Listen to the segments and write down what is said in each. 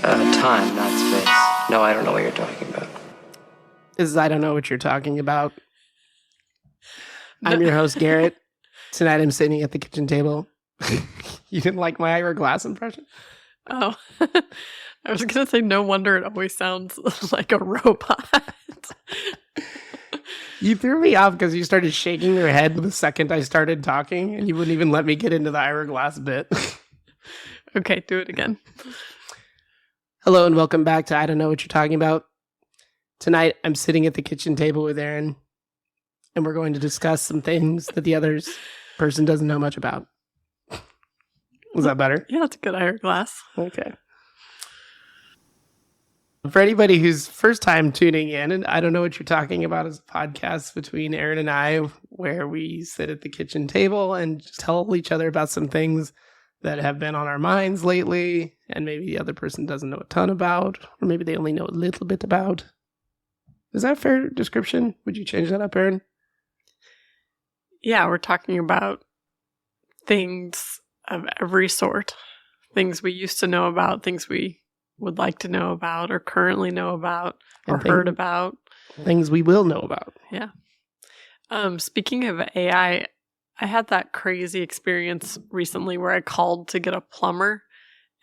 Time, not space. No, I don't know what you're talking about. This is I Don't Know What You're Talking About. I'm your host, Garrett. Tonight I'm sitting at the kitchen table. You didn't like my Ira Glass impression? Oh, I was going to say, no wonder it always sounds like a robot. You threw me off because you started shaking your head the second I started talking, and you wouldn't even let me get into the Ira Glass bit. Okay, do it again. Hello and welcome back to I Don't Know What You're Talking About. Tonight I'm sitting at the kitchen table with Erin, and we're going to discuss some things that the other person doesn't know much about. Was that better? Yeah, that's a good Ira Glass. Okay. For anybody who's first time tuning in, and I Don't Know What You're Talking About is a podcast between Erin and I, where we sit at the kitchen table and just tell each other about some things that have been on our minds lately, and maybe the other person doesn't know a ton about, or maybe they only know a little bit about. Is that a fair description? Would you change that up, Erin? Yeah, we're talking about things of every sort. Things we used to know about, things we would like to know about, or currently know about, or heard about. Things we will know about. Yeah. Speaking of AI, I had that crazy experience recently where I called to get a plumber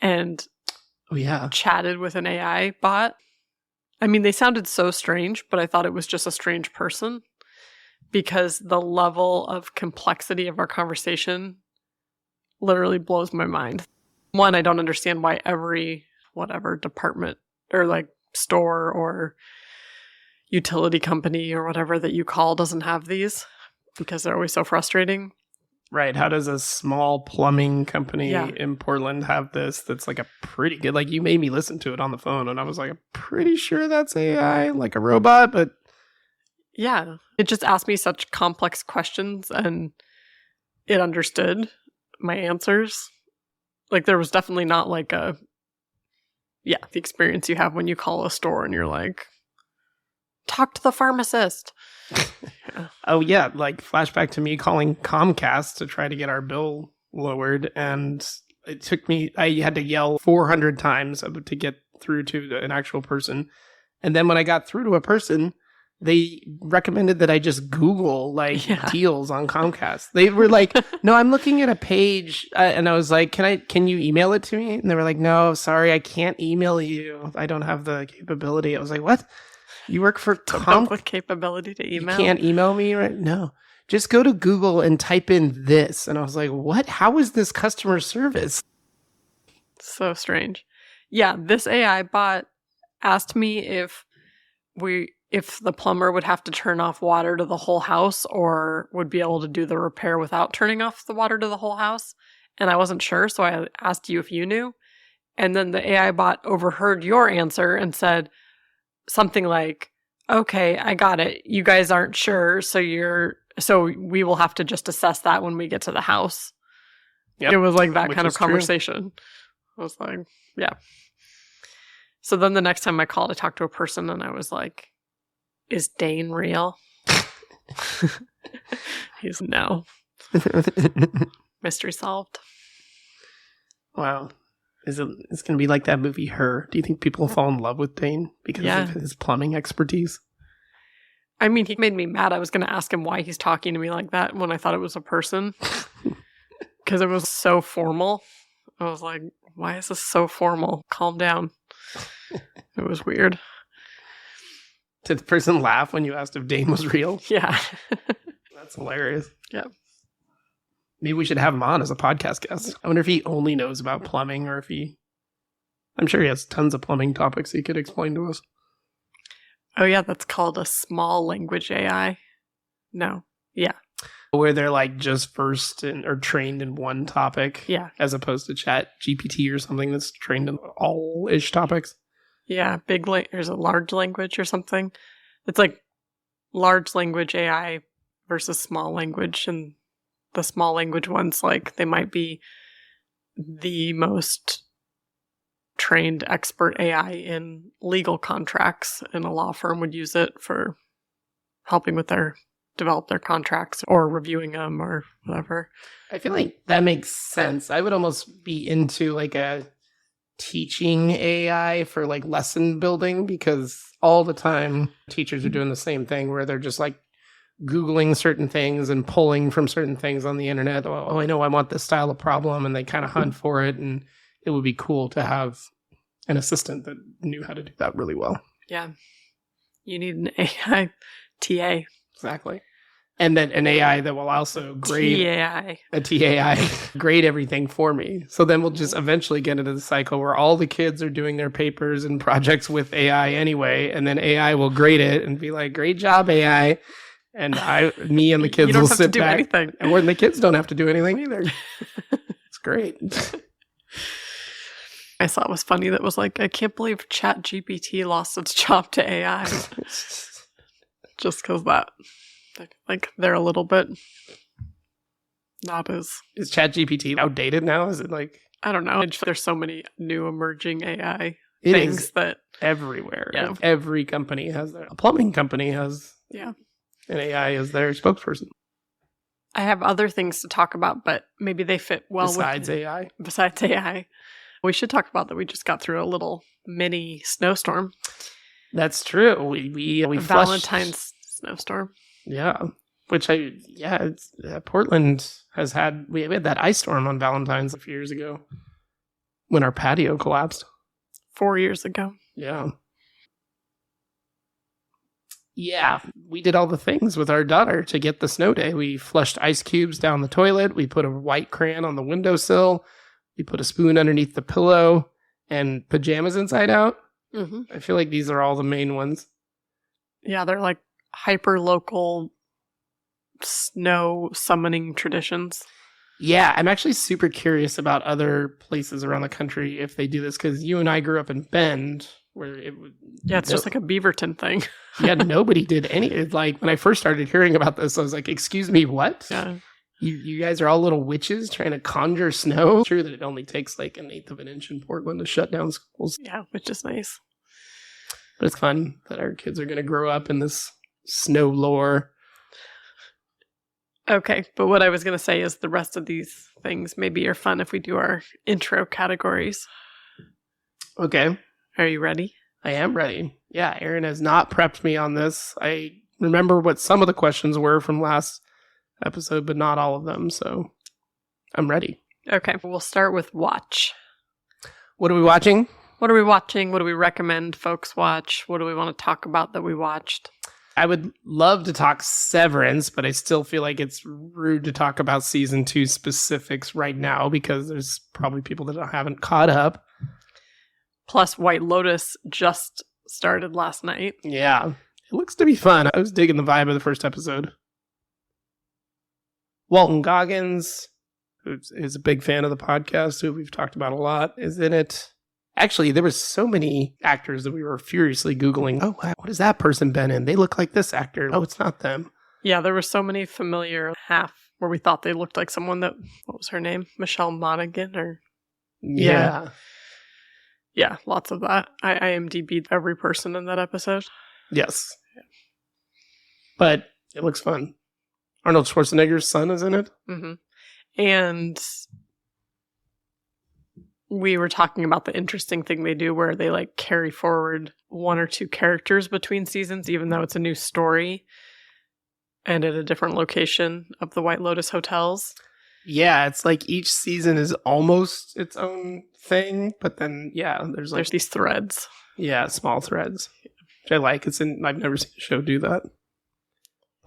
and chatted with an AI bot. I mean, they sounded so strange, but I thought it was just a strange person because the level of complexity of our conversation literally blows my mind. One, I don't understand why every department or like store or utility company or whatever that you call doesn't have these because they're always so frustrating. Right. How does a small plumbing company in Portland have this that's like a pretty good, like you made me listen to it on the phone and I was like, I'm pretty sure that's AI, like a robot, but. Yeah. It just asked me such complex questions and it understood my answers. Like there was definitely not like the experience you have when you call a store and you're like, talk to the pharmacist. Yeah. Oh yeah, like flashback to me calling Comcast to try to get our bill lowered, and it took me, I had to yell 400 times to get through to an actual person. And then when I got through to a person, they recommended that I just Google deals on Comcast. They were like, no, I'm looking at a page. And I was like, can you email it to me? And they were like, no, sorry, I can't email you. I don't have the capability. I was like, what? You work for Comcast with capability to email? You can't email me, right? No. Just go to Google and type in this. And I was like, what? How is this customer service? So strange. Yeah, this AI bot asked me if the plumber would have to turn off water to the whole house or would be able to do the repair without turning off the water to the whole house. And I wasn't sure, so I asked you if you knew. And then the AI bot overheard your answer and said something like, okay, I got it. You guys aren't sure, so we will have to just assess that when we get to the house. Yep. It was like that kind of conversation. True. I was like, yeah. So then the next time I called, I talked to a person and I was like, is Dane real? He's no. Mystery solved. Wow. It's going to be like that movie Her. Do you think people fall in love with Dane because of his plumbing expertise? I mean, he made me mad. I was going to ask him why he's talking to me like that when I thought it was a person. Because it was so formal. I was like, why is this so formal? Calm down. It was weird. Did the person laugh when you asked if Dane was real? Yeah. That's hilarious. Yeah. Maybe we should have him on as a podcast guest. I wonder if he only knows about plumbing or if I'm sure he has tons of plumbing topics he could explain to us. Oh yeah, that's called a small language AI. No. Yeah. Where they're like just versed in or trained in one topic. Yeah. As opposed to Chat GPT or something that's trained in all-ish topics. Yeah. There's a large language or something. It's like large language AI versus small language, and the small language ones, like, they might be the most trained expert AI in legal contracts, and a law firm would use it for helping with develop their contracts or reviewing them or whatever. I feel like that makes sense. I would almost be into like a teaching AI for like lesson building, because all the time teachers are doing the same thing where they're just like Googling certain things and pulling from certain things on the internet. Oh, I know I want this style of problem, and they kind of hunt for it. And it would be cool to have an assistant that knew how to do that really well. Yeah. You need an AI TA. Exactly. And then an AI that will also grade TAI. a TAI grade everything for me. So then we'll just eventually get into the cycle where all the kids are doing their papers and projects with AI anyway, and then AI will grade it and be like, "Great job, AI." And me and the kids will sit back. Anything. And when the kids don't have to do anything either. It's great. I saw it was funny that was like, I can't believe ChatGPT lost its job to AI. Just because that, like, they're a little bit not as... Is ChatGPT outdated now? Is it like... I don't know. There's so many new emerging AI it things is that... everywhere. Yeah. Like every company has their... A plumbing company has... Yeah. An AI as their spokesperson. I have other things to talk about, but maybe they fit well Besides AI. Besides AI. We should talk about that we just got through a little mini snowstorm. That's true. We Valentine's snowstorm. Yeah. Portland has had, we had that ice storm on Valentine's a few years ago when our patio collapsed. 4 years ago. Yeah. Yeah, we did all the things with our daughter to get the snow day. We flushed ice cubes down the toilet. We put a white crayon on the windowsill. We put a spoon underneath the pillow and pajamas inside out. Mm-hmm. I feel like these are all the main ones. Yeah, they're like hyper local snow summoning traditions. Yeah, I'm actually super curious about other places around the country if they do this, because you and I grew up in Bend, where it would... Yeah, it's just like a Beaverton thing. Yeah, nobody did any... Like, when I first started hearing about this, I was like, excuse me, what? Yeah. You guys are all little witches trying to conjure snow? It's true that it only takes like 1/8 of an inch in Portland to shut down schools. Yeah, which is nice. But it's fun that our kids are going to grow up in this snow lore. Okay, but what I was going to say is the rest of these things maybe are fun if we do our intro categories. Okay. Are you ready? I am ready. Yeah, Erin has not prepped me on this. I remember what some of the questions were from last episode, but not all of them, so I'm ready. Okay, we'll start with watch. What are we watching? What are we watching? What do we recommend folks watch? What do we want to talk about that we watched? I would love to talk Severance, but I still feel like it's rude to talk about season 2 specifics right now because there's probably people that haven't caught up. Plus, White Lotus just started last night. Yeah, it looks to be fun. I was digging the vibe of the first episode. Walton Goggins, who is a big fan of the podcast, who we've talked about a lot, is in it. Actually, there was so many actors that we were furiously Googling. Oh, what has that person been in? They look like this actor. Oh, it's not them. Yeah, there were so many familiar half where we thought they looked like someone that, what was her name? Michelle Monaghan or... Yeah. Yeah, lots of that. I IMDb'd every person in that episode. Yes. But it looks fun. Arnold Schwarzenegger's son is in it. Mm-hmm. And we were talking about the interesting thing they do where they like carry forward 1 or 2 characters between seasons, even though it's a new story and at a different location of the White Lotus hotels. Yeah, it's like each season is almost its own thing, but then, yeah, there's these threads. Yeah, small threads, which I like. I've never seen a show do that.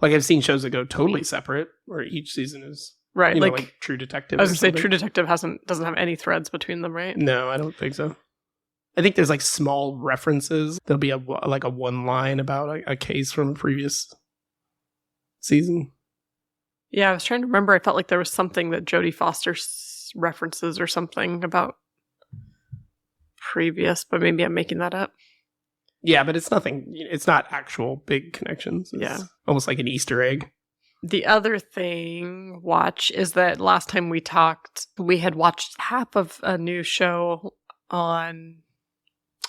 Like, I've seen shows that go totally separate, where each season is, right, like True Detective. I was going to say, True Detective doesn't have any threads between them, right? No, I don't think so. I think there's, like, small references. There'll be a one line about a case from a previous season. Yeah, I was trying to remember. I felt like there was something that Jodie Foster references or something about previous, but maybe I'm making that up. Yeah, but it's nothing. It's not actual big connections. It's almost like an Easter egg. The other thing, watch, is that last time we talked, we had watched half of a new show on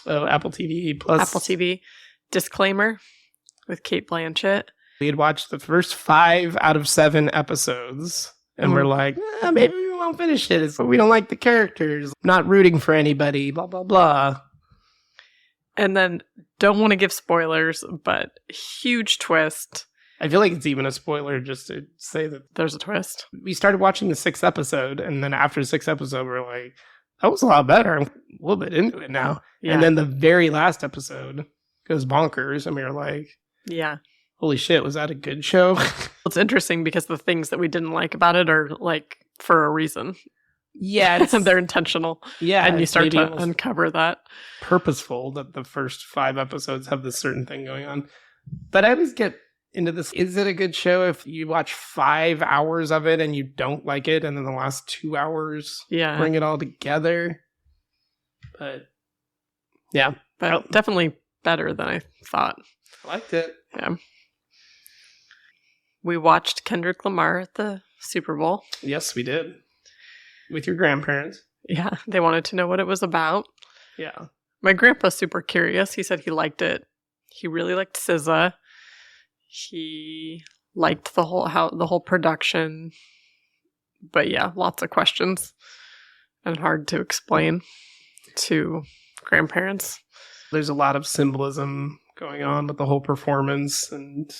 Apple TV Plus. Apple TV, Disclaimer, with Cate Blanchett. We had watched the first 5 out of 7 episodes, and we're like, maybe we want don't finish it. It's, we don't like the characters. Not rooting for anybody, blah, blah, blah. And then, don't want to give spoilers, but huge twist. I feel like it's even a spoiler just to say that There's a twist. we started watching the 6th episode, and then after the 6th episode, we're like, that was a lot better. I'm a little bit into it now. Yeah. And then the very last episode goes bonkers, and we were like, Yeah. holy shit, was that a good show? It's interesting because the things that we didn't like about it are like for a reason. Yeah, They're intentional. yeah, And you it's start maybe to almost uncover that. purposeful that the first 5 episodes have this certain thing going on. But I always get into this. Is it a good show if you watch 5 hours of it and you don't like it, and then the last 2 hours Yeah. bring it all together? But yeah, But definitely better than I thought. I liked it. Yeah. We watched Kendrick Lamar at the Super Bowl. Yes, we did. With your grandparents. Yeah. They wanted to know what it was about. Yeah. My grandpa's super curious. He said he liked it. He really liked SZA. He liked the whole production. But yeah, lots of questions and hard to explain to grandparents. There's a lot of symbolism going on with the whole performance, and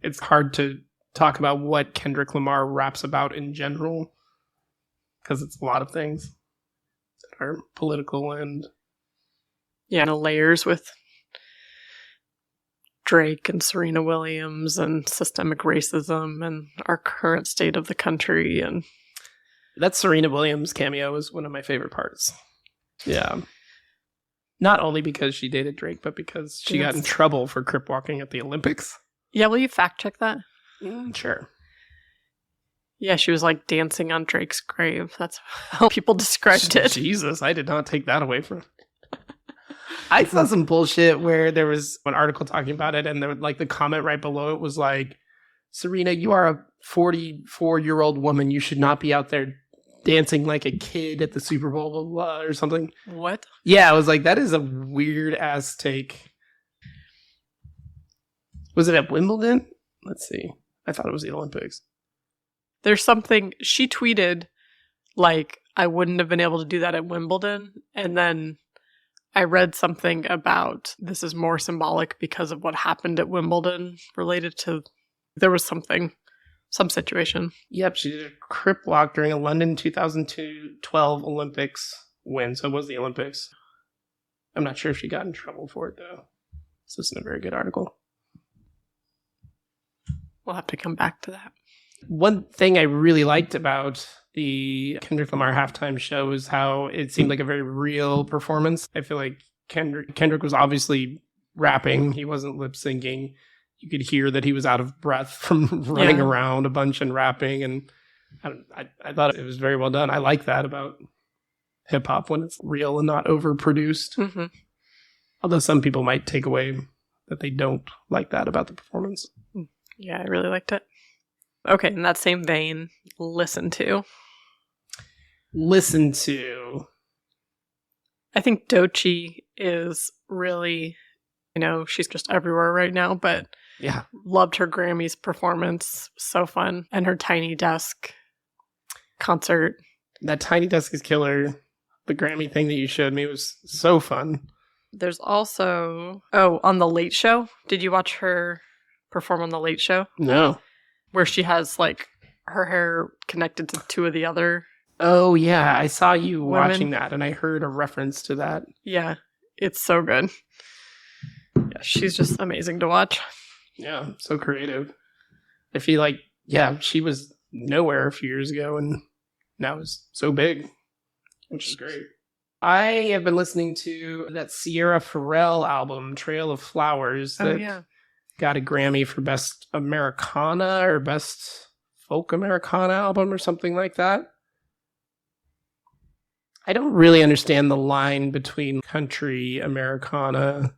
it's hard to talk about what Kendrick Lamar raps about in general because it's a lot of things that are political and Yeah, and the layers with Drake and Serena Williams and systemic racism and our current state of the country. And that Serena Williams cameo is one of my favorite parts. Yeah. Not only because she dated Drake, but because she got in trouble for crip walking at the Olympics. yeah, will you fact check that? Sure. Yeah, she was like dancing on Drake's grave. That's how people described it. Jesus, I did not take that away from I saw some bullshit where there was an article talking about it, and there, like the comment right below it was like, Serena, you are a 44-year-old woman. You should not be out there dancing like a kid at the Super Bowl, blah, blah, blah, or something. What? Yeah, I was like, that is a weird ass take. Was it at Wimbledon? Let's see. I thought it was the Olympics. There's something she tweeted like, I wouldn't have been able to do that at Wimbledon. And then I read something about this is more symbolic because of what happened at Wimbledon related to, there was some situation. Yep, she did a crip walk during a London 2012 Olympics win. So it was the Olympics. I'm not sure if she got in trouble for it, though. This isn't a very good article. We'll have to come back to that. One thing I really liked about the Kendrick Lamar halftime show is how it seemed like a very real performance. I feel like Kendrick was obviously rapping. He wasn't lip syncing. You could hear that he was out of breath from running around a bunch and rapping. And I thought it was very well done. I like that about hip hop when it's real and not overproduced. Mm-hmm. Although some people might take away that they don't like that about the performance. Yeah, I really liked it. Okay, in that same vein, listen to. I think Doechii is really, she's just everywhere right now, but yeah, loved her Grammys performance. So fun. And her Tiny Desk concert. That Tiny Desk is killer. The Grammy thing that you showed me was so fun. There's also, on The Late Show. Did you watch her perform on The Late Show? No. Where she has like her hair connected to two of the other. Oh yeah, I saw you women. watching that, and I heard a reference to that. Yeah, it's so good. Yeah, she's just amazing to watch. Yeah, so creative. I feel like, she was nowhere a few years ago, and now is so big, which is great. I have been listening to that Sierra Farrell album, Trail of Flowers. That got a Grammy for Best Americana or Best Folk Americana album or something like that. I don't really understand the line between country, Americana,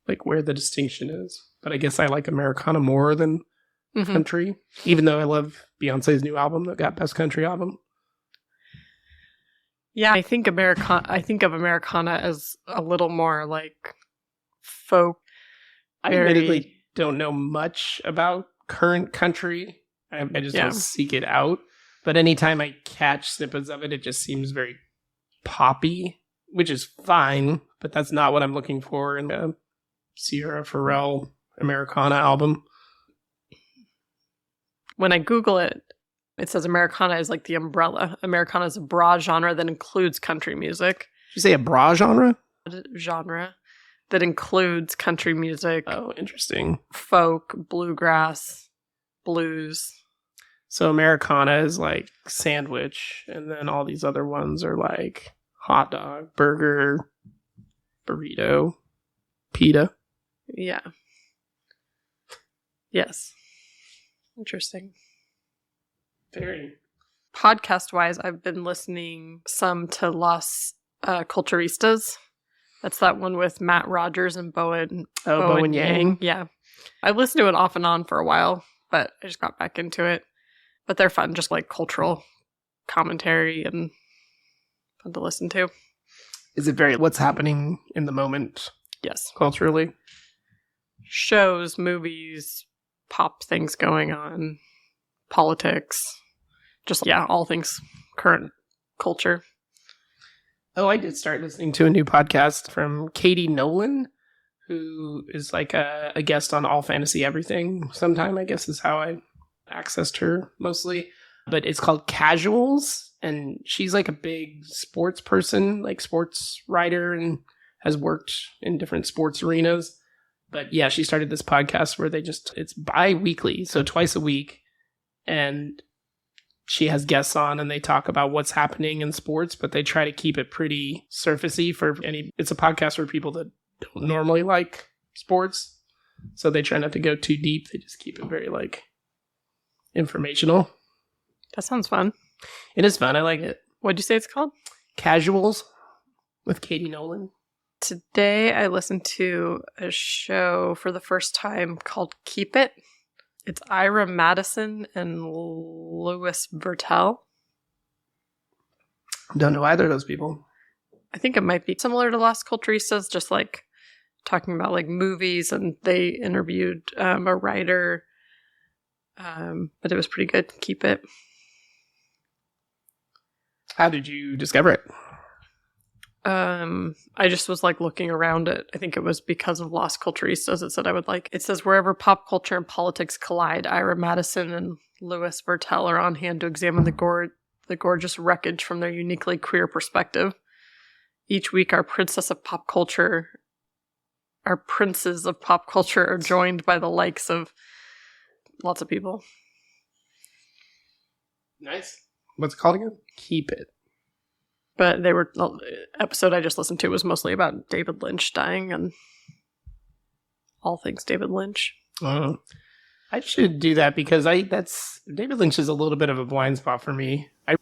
like where the distinction is. But I guess I like Americana more than country, even though I love Beyonce's new album that got Best Country Album. Yeah, I think of Americana as a little more like folk. I admittedly don't know much about current country. I just don't seek it out. But anytime I catch snippets of it, it just seems very poppy, which is fine, but that's not what I'm looking for in a Sierra Pharrell Americana album. When I Google it, it says Americana is like the umbrella. Americana is a broad genre that includes country music. Did you say a bra genre? Genre that includes country music. Oh, interesting. Folk, bluegrass, blues. So Americana is like sandwich, and then all these other ones are like hot dog, burger, burrito, pita. Yeah. Yes. Interesting. Very. Podcast-wise, I've been listening some to Los Culturistas. That's that one with Matt Rogers and Bowen Yang. Yeah. I listened to it off and on for a while, but I just got back into it. But they're fun, just like cultural commentary and fun to listen to. Is it very what's happening in the moment Yes. culturally? Shows, movies, pop things going on, politics, just, yeah, all things current culture. Oh, I did start listening to a new podcast from Katie Nolan, who is like a guest on All Fantasy Everything sometime, I guess is how I accessed her mostly. But it's called Casuals, and she's like a big sports person, like sports writer, and has worked in different sports arenas. But yeah, she started this podcast where it's bi-weekly, so twice a week. And she has guests on and they talk about what's happening in sports, but they try to keep it pretty surfacey it's a podcast for people that don't normally like sports. So they try not to go too deep. They just keep it very like informational. That sounds fun. It is fun. I like it. What'd you say it's called? Casuals with Katie Nolan. Today I listened to a show for the first time called Keep It. It's Ira Madison and Louis Vertel. Don't know either of those people. I think it might be similar to Las Culturistas, just like talking about like movies, and they interviewed a writer. But it was pretty good. Keep It. How did you discover it? I just was like looking around it. I think it was because of Las Culturistas. It said I would like. It says wherever pop culture and politics collide, Ira Madison and Louis Vertel are on hand to examine the gorgeous wreckage from their uniquely queer perspective. Each week, our princes of pop culture are joined by the likes of lots of people. Nice. What's it called again? Keep It. But the episode I just listened to was mostly about David Lynch dying and all things David Lynch. I should do that because David Lynch is a little bit of a blind spot for me. I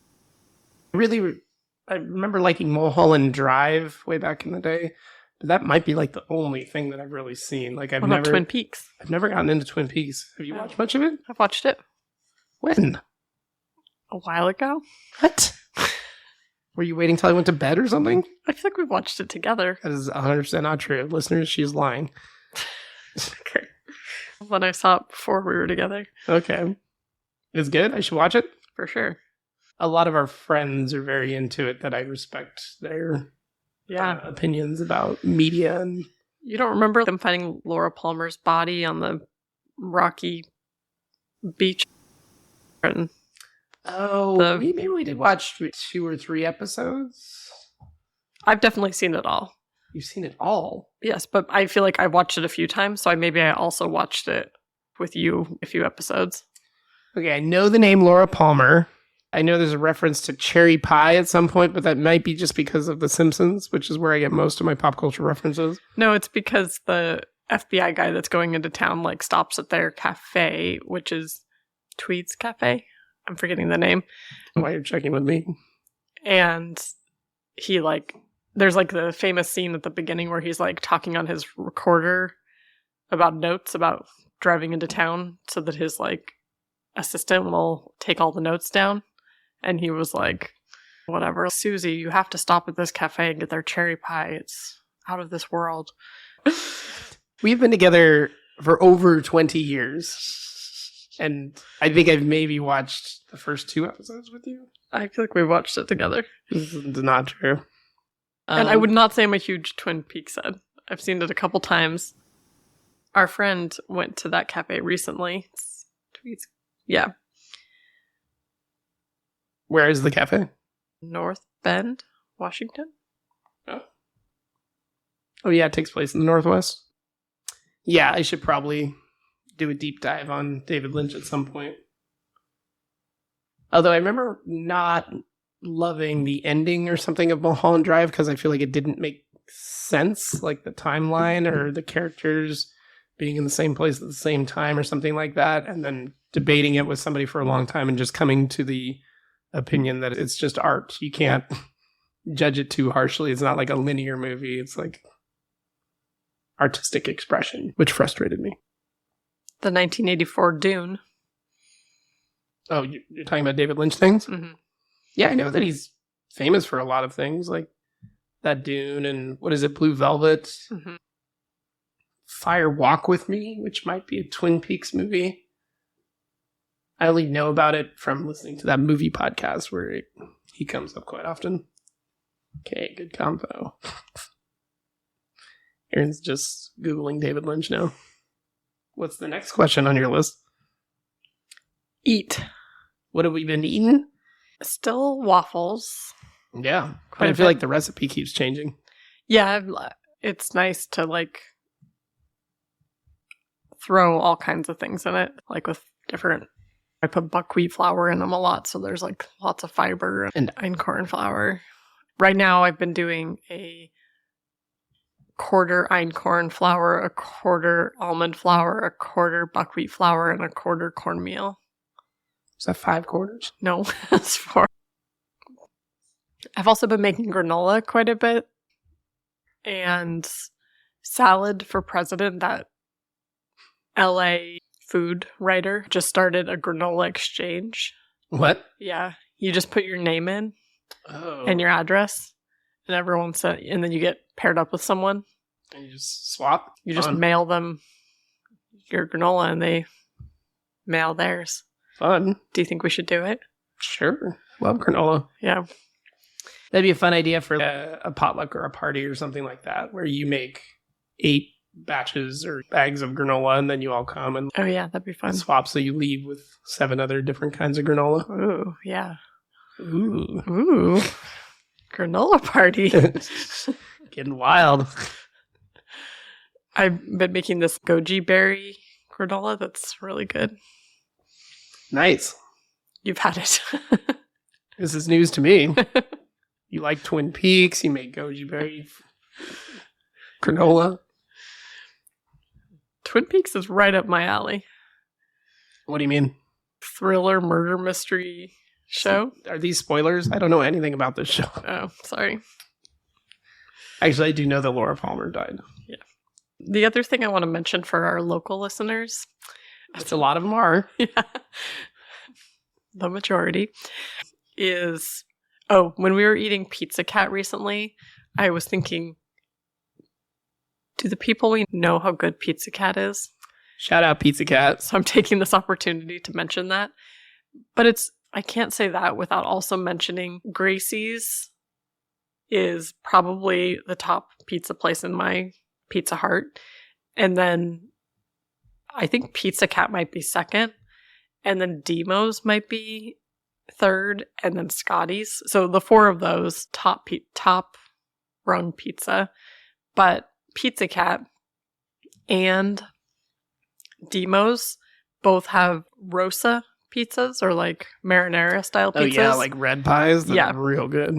remember liking Mulholland Drive way back in the day, but that might be like the only thing that I've really seen. Like What about Twin Peaks? I've never gotten into Twin Peaks. Have you watched much of it? I've watched it. When? A while ago. What? Were you waiting till I went to bed or something? I feel like we watched it together. That is 100% not true. Listeners, she's lying. Okay. When I saw it before we were together. Okay. It's good? I should watch it? For sure. A lot of our friends are very into it that I respect their opinions about media. And you don't remember them finding Laura Palmer's body on the rocky beach? Maybe we did watch 2 or 3 episodes. I've definitely seen it all. You've seen it all? Yes, but I feel like I watched it a few times, so I also watched it with you a few episodes. Okay, I know the name Laura Palmer. I know there's a reference to cherry pie at some point, but that might be just because of The Simpsons, which is where I get most of my pop culture references. No, it's because the FBI guy that's going into town like stops at their cafe, which is Tweed's Cafe. I'm forgetting the name. Why you're checking with me? And he there's like the famous scene at the beginning where he's like talking on his recorder about notes about driving into town so that his like assistant will take all the notes down. And he was like, whatever, Susie, you have to stop at this cafe and get their cherry pie. It's out of this world. We've been together for over 20 years. And I think I've maybe watched the first 2 episodes with you. I feel like we watched it together. This is not true. And I would not say I'm a huge Twin Peaks head. I've seen it a couple times. Our friend went to that cafe recently. Yeah. Where is the cafe? North Bend, Washington. Oh, yeah, it takes place in the Northwest. Yeah, I should probably do a deep dive on David Lynch at some point. Although I remember not loving the ending or something of Mulholland Drive because I feel like it didn't make sense, like the timeline or the characters being in the same place at the same time or something like that, and then debating it with somebody for a long time and just coming to the opinion that it's just art. You can't judge it too harshly. It's not like a linear movie. It's like artistic expression, which frustrated me. The 1984 Dune. Oh, you're talking about David Lynch things? Mm-hmm. Yeah, I know that he's famous for a lot of things, like that Dune and what is it, Blue Velvet? Mm-hmm. Fire Walk With Me, which might be a Twin Peaks movie. I only know about it from listening to that movie podcast where he comes up quite often. Okay, good combo. Erin's just Googling David Lynch now. What's the next question on your list? Eat. What have we been eating? Still waffles. Yeah. Quite I a feel bit. like the recipe keeps changing. Yeah, it's nice to like throw all kinds of things in it, like with different. I put buckwheat flour in them a lot, so there's like lots of fiber and einkorn flour. Right now, I've been doing a quarter einkorn flour, a quarter almond flour, a quarter buckwheat flour, and a quarter cornmeal. Is that 5 quarters? No, that's 4. I've also been making granola quite a bit. And Salad for President, that LA food writer, just started a granola exchange. What? Yeah. You just put your name in Oh. and your address, and everyone said, and then you get paired up with someone. And you just swap? You just Fun. mail them your granola and they mail theirs. Fun. Do you think we should do it? Sure. Love granola. Yeah. That'd be a fun idea for a potluck or a party or something like that, where you make 8 batches or bags of granola and then you all come and Oh, yeah, that'd be fun. swap, so you leave with 7 other different kinds of granola. Ooh, yeah. Ooh. Ooh. Granola party. Getting wild. I've been making this goji berry granola that's really good. Nice. You've had it. This is news to me. You like Twin Peaks, you make goji berry granola. Twin Peaks is right up my alley. What do you mean? Thriller murder mystery show. Are these spoilers? I don't know anything about this show. Oh, sorry. Actually, I do know that Laura Palmer died. The other thing I want to mention for our local listeners, Which a lot of them are. yeah, the majority, is, when we were eating Pizza Cat recently, I was thinking, do the people we know how good Pizza Cat is? Shout out Pizza Cat. So I'm taking this opportunity to mention that. But I can't say that without also mentioning Gracie's is probably the top pizza place in my Pizza Heart. And then I think Pizza Cat might be second. And then Demo's might be third. And then Scotty's. So the 4 of those top rung pizza. But Pizza Cat and Demo's both have Rosa pizzas, or like marinara style pizzas. Oh yeah, like red pies. They're Yeah. real good.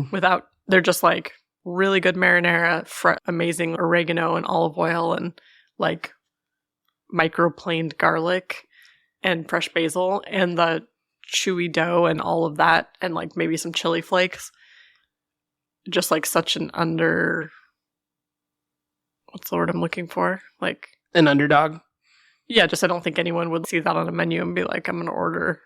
They're just like really good marinara, amazing oregano and olive oil, and like microplaned garlic and fresh basil, and the chewy dough and all of that, and like maybe some chili flakes. Just like such an what's the word I'm looking for? Like An underdog. Yeah, just I don't think anyone would see that on a menu and be like, I'm going to order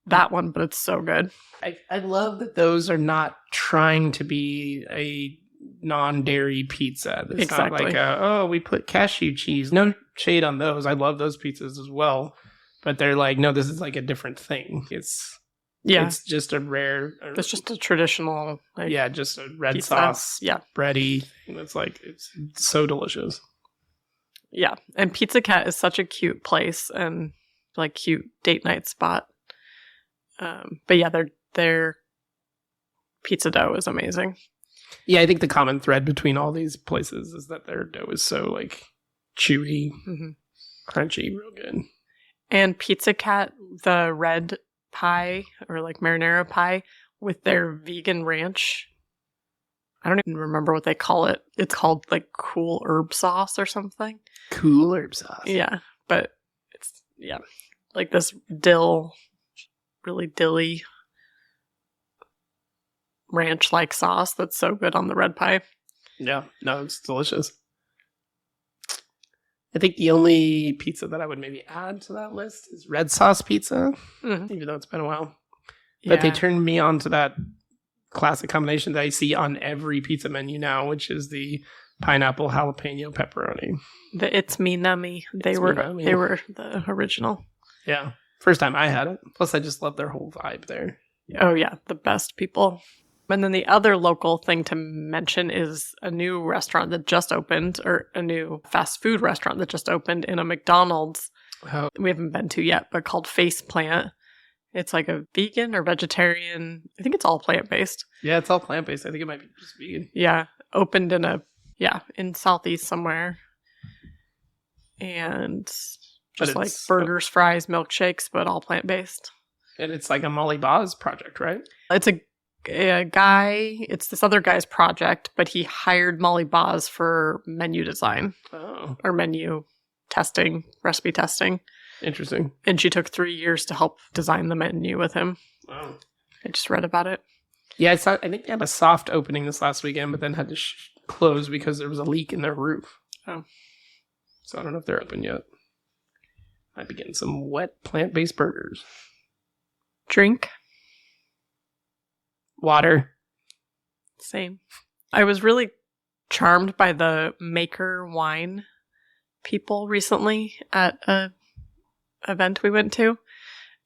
that one, but it's so good. I love that those are not trying to be a non-dairy pizza. It's Exactly. not like, we put cashew cheese. No shade on those. I love those pizzas as well. But they're like, no, this is like a different thing. It's just a rare. It's just a traditional. Like, just a red pizza. sauce. Yeah, bready. And it's like it's so delicious. Yeah, and Pizza Cat is such a cute place and like cute date night spot. But yeah, their pizza dough is amazing. Yeah, I think the common thread between all these places is that their dough is so like chewy, crunchy, real good. And Pizza Cat, the red pie or like marinara pie with their vegan ranch. I don't even remember what they call it. It's called like cool herb sauce or something. Cool herb sauce. Yeah, but it's like this really dilly ranch-like sauce that's so good on the red pie. Yeah, no, it's delicious. I think the only pizza that I would maybe add to that list is red sauce pizza, even though it's been a while. But they turned me on to that classic combination that I see on every pizza menu now, which is the pineapple jalapeno pepperoni. The It's Me Nummy. They were the original. Yeah. First time I had it. Plus I just love their whole vibe there. Oh yeah, the best people. And then the other local thing to mention is a new restaurant that just opened, or a new fast food restaurant that just opened in a McDonald's. Oh. We haven't been to yet, but called Face Plant. It's like a vegan or vegetarian. I think it's all plant-based. Yeah, it's all plant-based. I think it might be just vegan. Yeah. Opened in Southeast somewhere. And just like burgers, fries, milkshakes, but all plant-based. And it's like a Molly Baz project, right? It's a guy, it's this other guy's project, but he hired Molly Baz for menu design. Oh. Or menu testing, recipe testing. Interesting. And she took 3 years to help design the menu with him. Wow. I just read about it. Yeah, I think they had a soft opening this last weekend, but then had to close because there was a leak in their roof. Oh. So I don't know if they're open yet. Might be getting some wet plant-based burgers. Drink. Water. Same. I was really charmed by the maker wine people recently at a event we went to.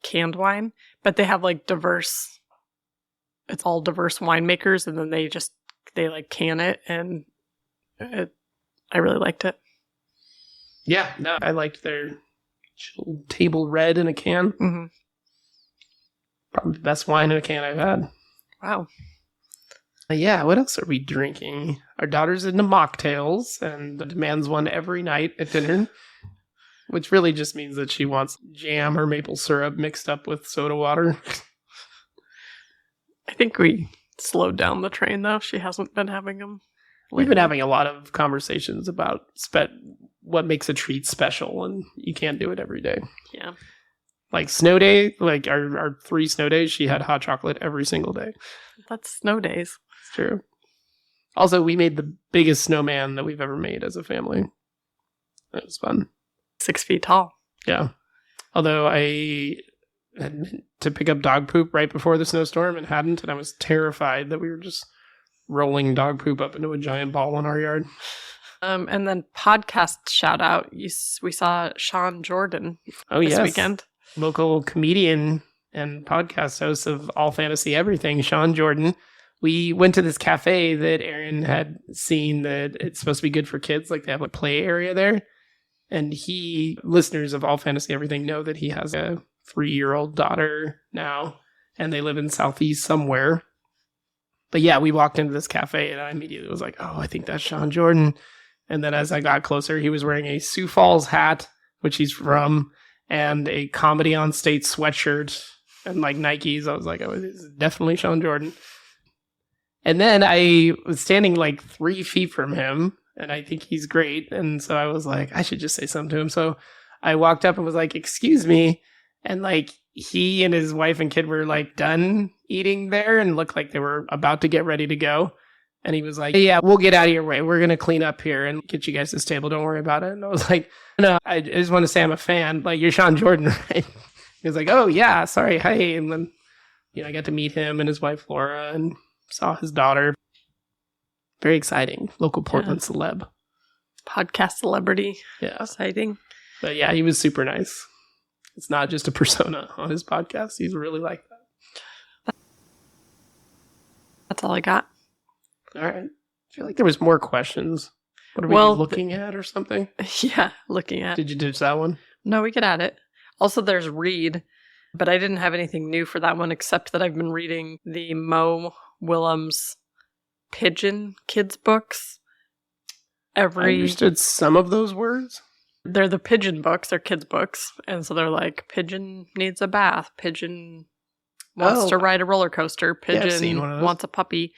Canned wine. But they have like it's all diverse winemakers, and then they like can it, and I really liked it. Yeah, no, I liked their chilled table red in a can. Mm-hmm. Probably the best wine in a can I've had. Wow. Yeah, what else are we drinking? Our daughter's into mocktails and demands one every night at dinner, which really just means that she wants jam or maple syrup mixed up with soda water. I think we slowed down the train, though. She hasn't been having them lately. We've been having a lot of conversations about what makes a treat special, and you can't do it every day. Yeah. Like snow day, like our 3 snow days, she had hot chocolate every single day. That's snow days. It's true. Also, we made the biggest snowman that we've ever made as a family. That was fun. 6 feet tall. Yeah. Although I had meant to pick up dog poop right before the snowstorm and hadn't, and I was terrified that we were just rolling dog poop up into a giant ball in our yard. And then podcast shout out. We saw Sean Jordan this weekend. Local comedian and podcast host of All Fantasy Everything, Sean Jordan. We went to this cafe that Erin had seen that it's supposed to be good for kids. Like they have a play area there. And listeners of All Fantasy Everything know that he has a 3-year-old daughter now. And they live in Southeast somewhere. But yeah, we walked into this cafe and I immediately was like, oh, I think that's Sean Jordan. And then as I got closer, he was wearing a Sioux Falls hat, which he's from, and a Comedy on State sweatshirt and like Nikes. I was like, oh, this is definitely Sean Jordan. And then I was standing like 3 feet from him, and I think he's great. And so I was like, I should just say something to him. So I walked up and was like, excuse me. And like he and his wife and kid were like done eating there and looked like they were about to get ready to go. And he was like, yeah, we'll get out of your way. We're going to clean up here and get you guys this table. Don't worry about it. And I was like, no, I just want to say I'm a fan. Like, you're Sean Jordan, right? He was like, oh, yeah, sorry. Hi. And then, I got to meet him and his wife, Laura, and saw his daughter. Very exciting. Local Portland celeb. Podcast celebrity. Yeah. Exciting. But yeah, he was super nice. It's not just a persona on his podcast. He's really like that. That's all I got. All right. I feel like there was more questions. What are we looking at or something? Yeah, looking at. Did you ditch that one? No, we could add it. Also, there's read, but I didn't have anything new for that one except that I've been reading the Mo Willems Pigeon kids books. I understood some of those words. They're the pigeon books. They're kids' books. And so they're like, pigeon needs a bath. Pigeon wants to ride a roller coaster. Pigeon wants a puppy.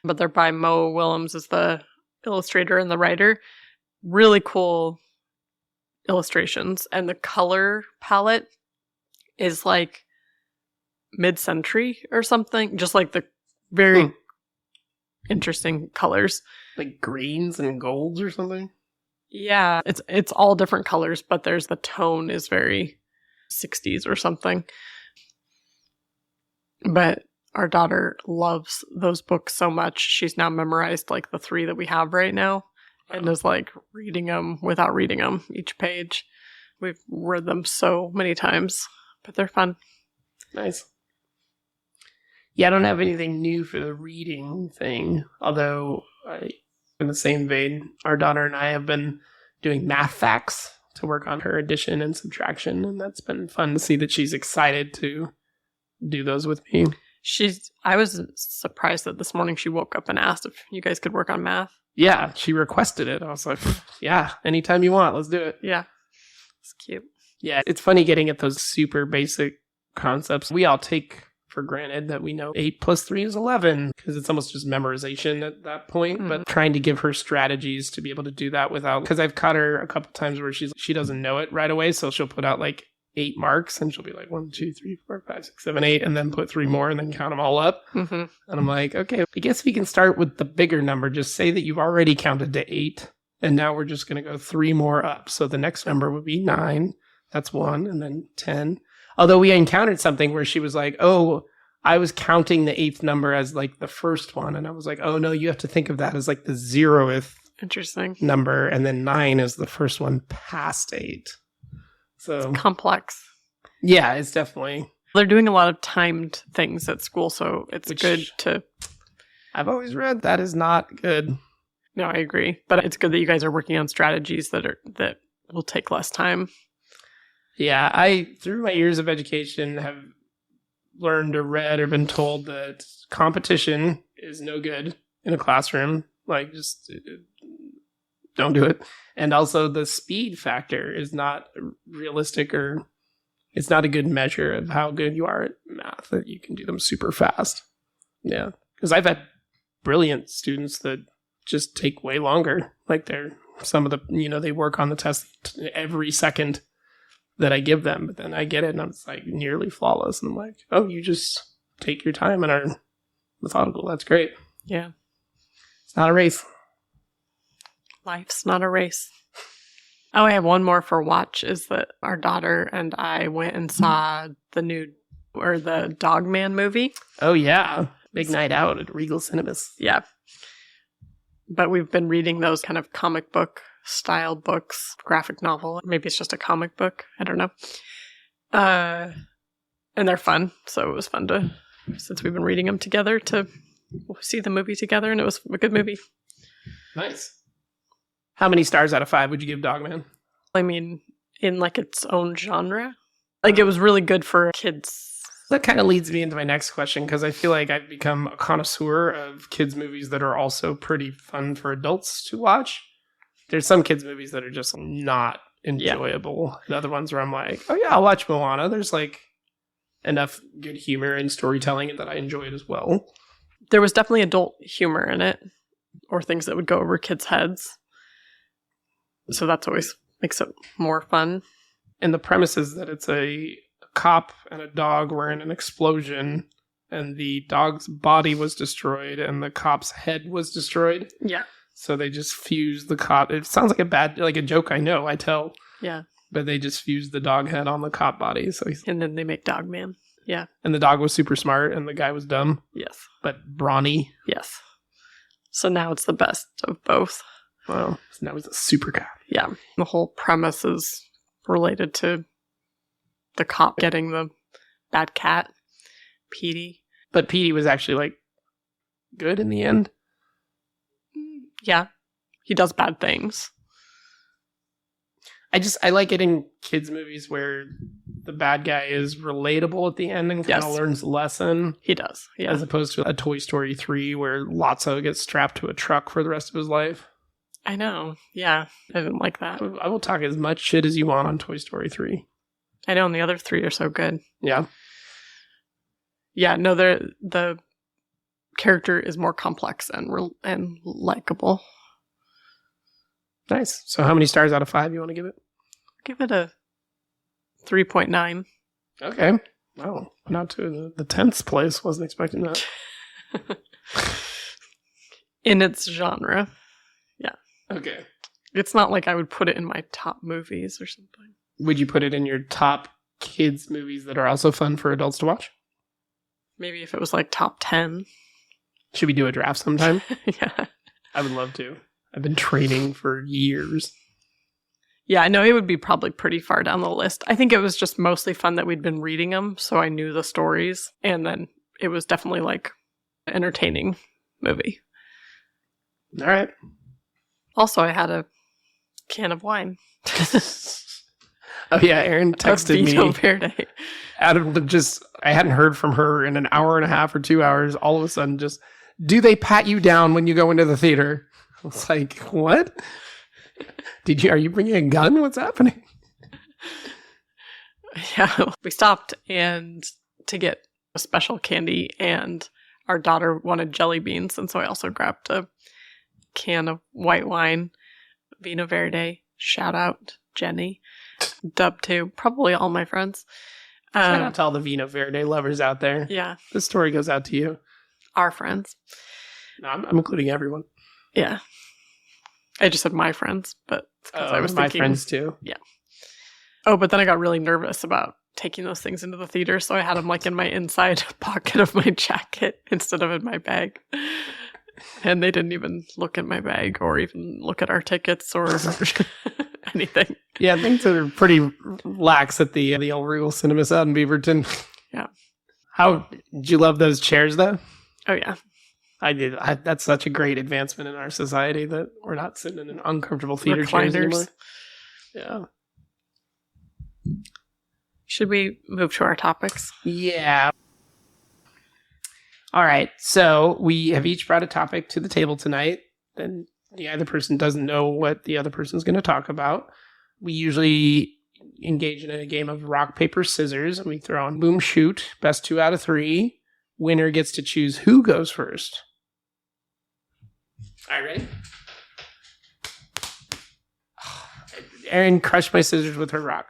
But they're by Mo Willems as the illustrator and the writer. Really cool illustrations. And the color palette is like mid-century or something. Just like the very interesting colors. Like greens and golds or something? Yeah, it's all different colors, but there's the tone is very 60s or something. But our daughter loves those books so much. She's now memorized like the 3 that we have right now and is like reading them without reading them each page. We've read them so many times, but they're fun. Nice. Yeah, I don't have anything new for the reading thing, although in the same vein, our daughter and I have been doing math facts to work on her addition and subtraction, and that's been fun to see that she's excited to do those with me. I was surprised that this morning she woke up and asked if you guys could work on math. Yeah, she requested it. I was like, yeah, anytime you want, let's do it. Yeah, it's cute. Yeah, it's funny getting at those super basic concepts. We all take for granted that we know 8 plus 3 is 11 because it's almost just memorization at that point. But trying to give her strategies to be able to do that without, because I've caught her a couple times where she doesn't know it right away. So she'll put out like 8 marks and she'll be like 1, 2, 3, 4, 5, 6, 7, 8, and then put 3 more and then count them all up. Mm-hmm. And I'm like, okay, I guess we can start with the bigger number. Just say that you've already counted to 8 and now we're just going to go 3 more up. So the next number would be 9. That's 1, and then 10. Although we encountered something where she was like, oh, I was counting the 8th number as like the first one. And I was like, oh no, you have to think of that as like the 0th number. And then 9 is the first one past 8. So it's complex. Yeah, it's definitely. They're doing a lot of timed things at school. So it's good to. I've always read that is not good. No, I agree. But it's good that you guys are working on strategies that will take less time. Yeah, I, through my years of education, have learned or read or been told that competition is no good in a classroom. Like, just don't do it. And also the speed factor is not realistic, or it's not a good measure of how good you are at math, that you can do them super fast. Yeah, because I've had brilliant students that just take way longer. Like some of the, they work on the test every second that I give them, but then I get it and I'm like nearly flawless. And I'm like, oh, you just take your time and are methodical. That's great. Yeah. It's not a race. Life's not a race. Oh, I have one more for watch is that our daughter and I went and saw the Dog Man movie. Oh, yeah. Big night out at Regal Cinemas. Yeah. But we've been reading those kind of comic book style books, graphic novel. Maybe it's just a comic book. I don't know. And they're fun. So it was fun since we've been reading them together, to see the movie together. And it was a good movie. Nice. How many stars out of 5 would you give Dogman? I mean, in like its own genre. Like, it was really good for kids. That kind of leads me into my next question, because I feel like I've become a connoisseur of kids' movies that are also pretty fun for adults to watch. There's some kids' movies that are just not enjoyable. Yeah. And other ones where I'm like, oh yeah, I'll watch Moana. There's like enough good humor and storytelling that I enjoy it as well. There was definitely adult humor in it, or things that would go over kids' heads. So that's always makes it more fun. And the premise is that it's a cop and a dog were in an explosion, and the dog's body was destroyed and the cop's head was destroyed. Yeah. So they just fused the cop. It sounds like a joke, I know, I tell. Yeah. But they just fused the dog head on the cop body. And then they make Dog Man. Yeah. And the dog was super smart and the guy was dumb. Yes. But brawny. Yes. So now it's the best of both. Wow. So now he's a super cop. Yeah. The whole premise is related to the cop getting the bad cat, Petey. But Petey was actually, like, good in the end. Yeah. He does bad things. I like it in kids' movies where the bad guy is relatable at the end and kind of Yes. learns a lesson. He does. Yeah. As opposed to a Toy Story 3 where Lotso gets strapped to a truck for the rest of his life. I know. Yeah. I didn't like that. I will talk as much shit as you want on Toy Story 3. I know, and the other three are so good. Yeah. Yeah, no, the character is more complex and likable. Nice. So how many stars out of 5 you want to give it? Give it a 3.9. Okay. Wow. Not to the 10th place. Wasn't expecting that. In its genre. Yeah. Okay. It's not like I would put it in my top movies or something. Would you put it in your top kids movies that are also fun for adults to watch? Maybe if it was like top 10. Should we do a draft sometime? Yeah. I would love to. I've been training for years. Yeah, I know it would be probably pretty far down the list. I think it was just mostly fun that we'd been reading them, so I knew the stories. And then it was definitely like an entertaining movie. All right. Also, I had a can of wine. Oh yeah, Erin texted Vino me Verde. out of I hadn't heard from her in an hour and a half or 2 hours. All of a sudden, just, do they pat you down when you go into the theater? I was like, what? Are you bringing a gun? What's happening? Yeah, we stopped and to get a special candy, and our daughter wanted jelly beans, and so I also grabbed a can of white wine, Vino Verde. Shout out Jenny, Dub too, probably all my friends. Shout out to all the Vino Verde lovers out there. Yeah, This story goes out to you. our friends. No, I'm including everyone. Yeah, I just said my friends, but it's 'cause I was my thinking friends too. Oh, but then I got really nervous about taking those things into the theater, so I had them like in my inside pocket of my jacket instead of in my bag. And they didn't even look at my bag or even look at our tickets or anything. Yeah, things are pretty lax at the old Regal Cinemas out in Beaverton. Yeah. How did you love those chairs though? Oh, yeah. I did. That's such a great advancement in our society that we're not sitting in an uncomfortable theater chairs anymore. Yeah. Should we move to our topics? Yeah. All right. So we have each brought a topic to the table tonight. Then the other person doesn't know what the other person's going to talk about. We usually engage in a game of rock, paper, scissors, and we throw on boom, shoot, best 2 out of 3. Winner gets to choose who goes first. All right, ready? Erin crushed my scissors with her rock.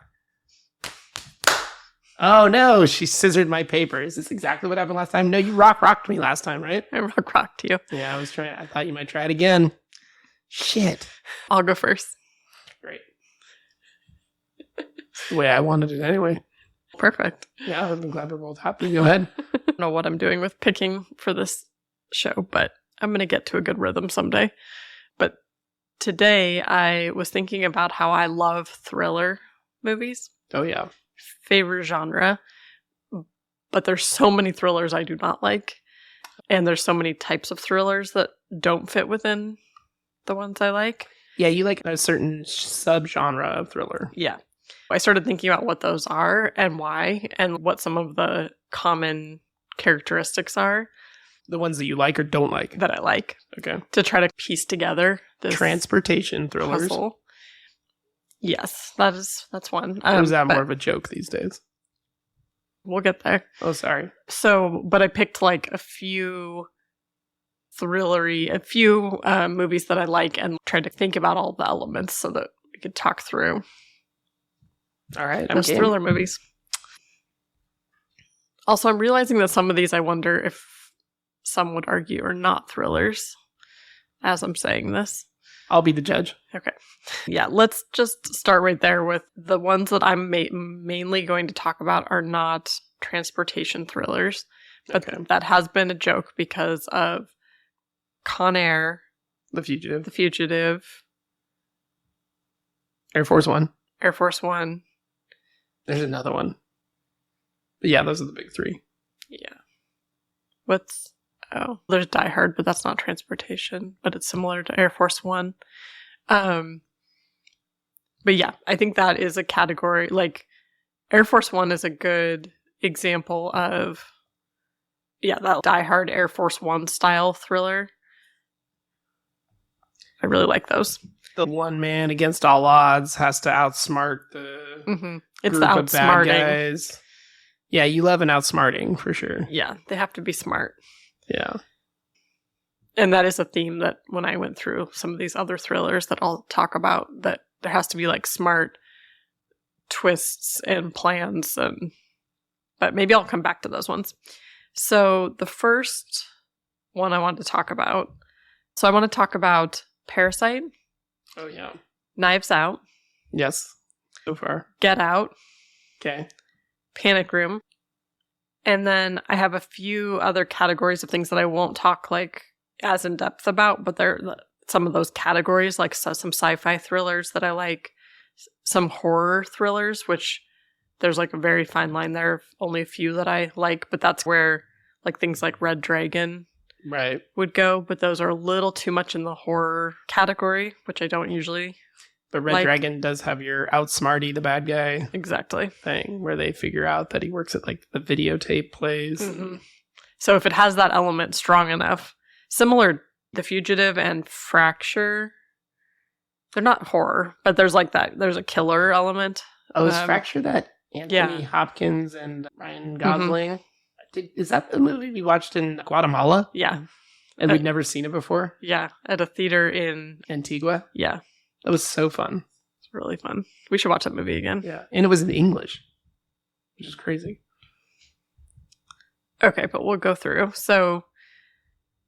Oh no, she scissored my paper. Is this exactly what happened last time? No, you rocked me last time, right? I rocked you. Yeah, I thought you might try it again. Shit. I'll go first. Great. It's the way I wanted it anyway. Perfect. Yeah, I'm glad we're both happy. Go ahead. I don't know what I'm doing with picking for this show, but I'm going to get to a good rhythm someday. But today I was thinking about how I love thriller movies. Oh yeah. Favorite genre. But there's so many thrillers I do not like. And there's so many types of thrillers that don't fit within the ones I like. Yeah, you like a certain subgenre of thriller. Yeah. I started thinking about what those are and why and what some of the common characteristics are. The ones that you like or don't like. That I like. Okay. To try to piece together this Transportation thrillers. puzzle. Yes, that's one. Or is that but more of a joke these days? We'll get there. Oh, sorry. So, but I picked like a few movies that I like and tried to think about all the elements so that we could talk through All right. those thriller movies. Also, I'm realizing that some of these I wonder if some would argue are not thrillers as I'm saying this. I'll be the judge. Okay. Yeah, let's just start right there with the ones that I'm mainly going to talk about are not transportation thrillers. But Okay. that has been a joke because of Con Air, The Fugitive. The Fugitive, Air Force One. Air Force One. There's another one. But yeah, those are the big three. Yeah. There's Die Hard, but that's not transportation, but it's similar to Air Force One. But yeah, I think that is a category, like Air Force One is a good example of, that Die Hard Air Force One style thriller. I really like those. The one man against all odds has to outsmart the It's group the of bad outsmarting. guys. Yeah, you love an outsmarting for sure. Yeah, they have to be smart. Yeah. And that is a theme that when I went through some of these other thrillers that I'll talk about, that there has to be like smart twists and plans, but maybe I'll come back to those ones. So the first one I want to talk about. So I want to talk about Parasite. Oh yeah. Knives Out. Yes. So far. Get Out. Okay. Panic Room. And then I have a few other categories of things that I won't talk like as in depth about, but they're some of those categories, like some sci-fi thrillers that I like, some horror thrillers, which there's like a very fine line there. Only a few that I like, but that's where like things like Red Dragon would go, but those are a little too much in the horror category, which I don't usually. But Red Dragon does have your outsmarty the bad guy exactly thing where they figure out that he works at like the videotape plays. Mm-hmm. So if it has that element strong enough, similar The Fugitive and Fracture, they're not horror, but there's like that. There's a killer element. Oh, is Fracture that Anthony Hopkins and Ryan Gosling? Is that the movie we watched in Guatemala? Yeah. And we'd never seen it before? Yeah, at a theater in Antigua? Yeah. That was so fun. It's really fun. We should watch that movie again. Yeah. And it was in English, which is crazy. Okay, but we'll go through. So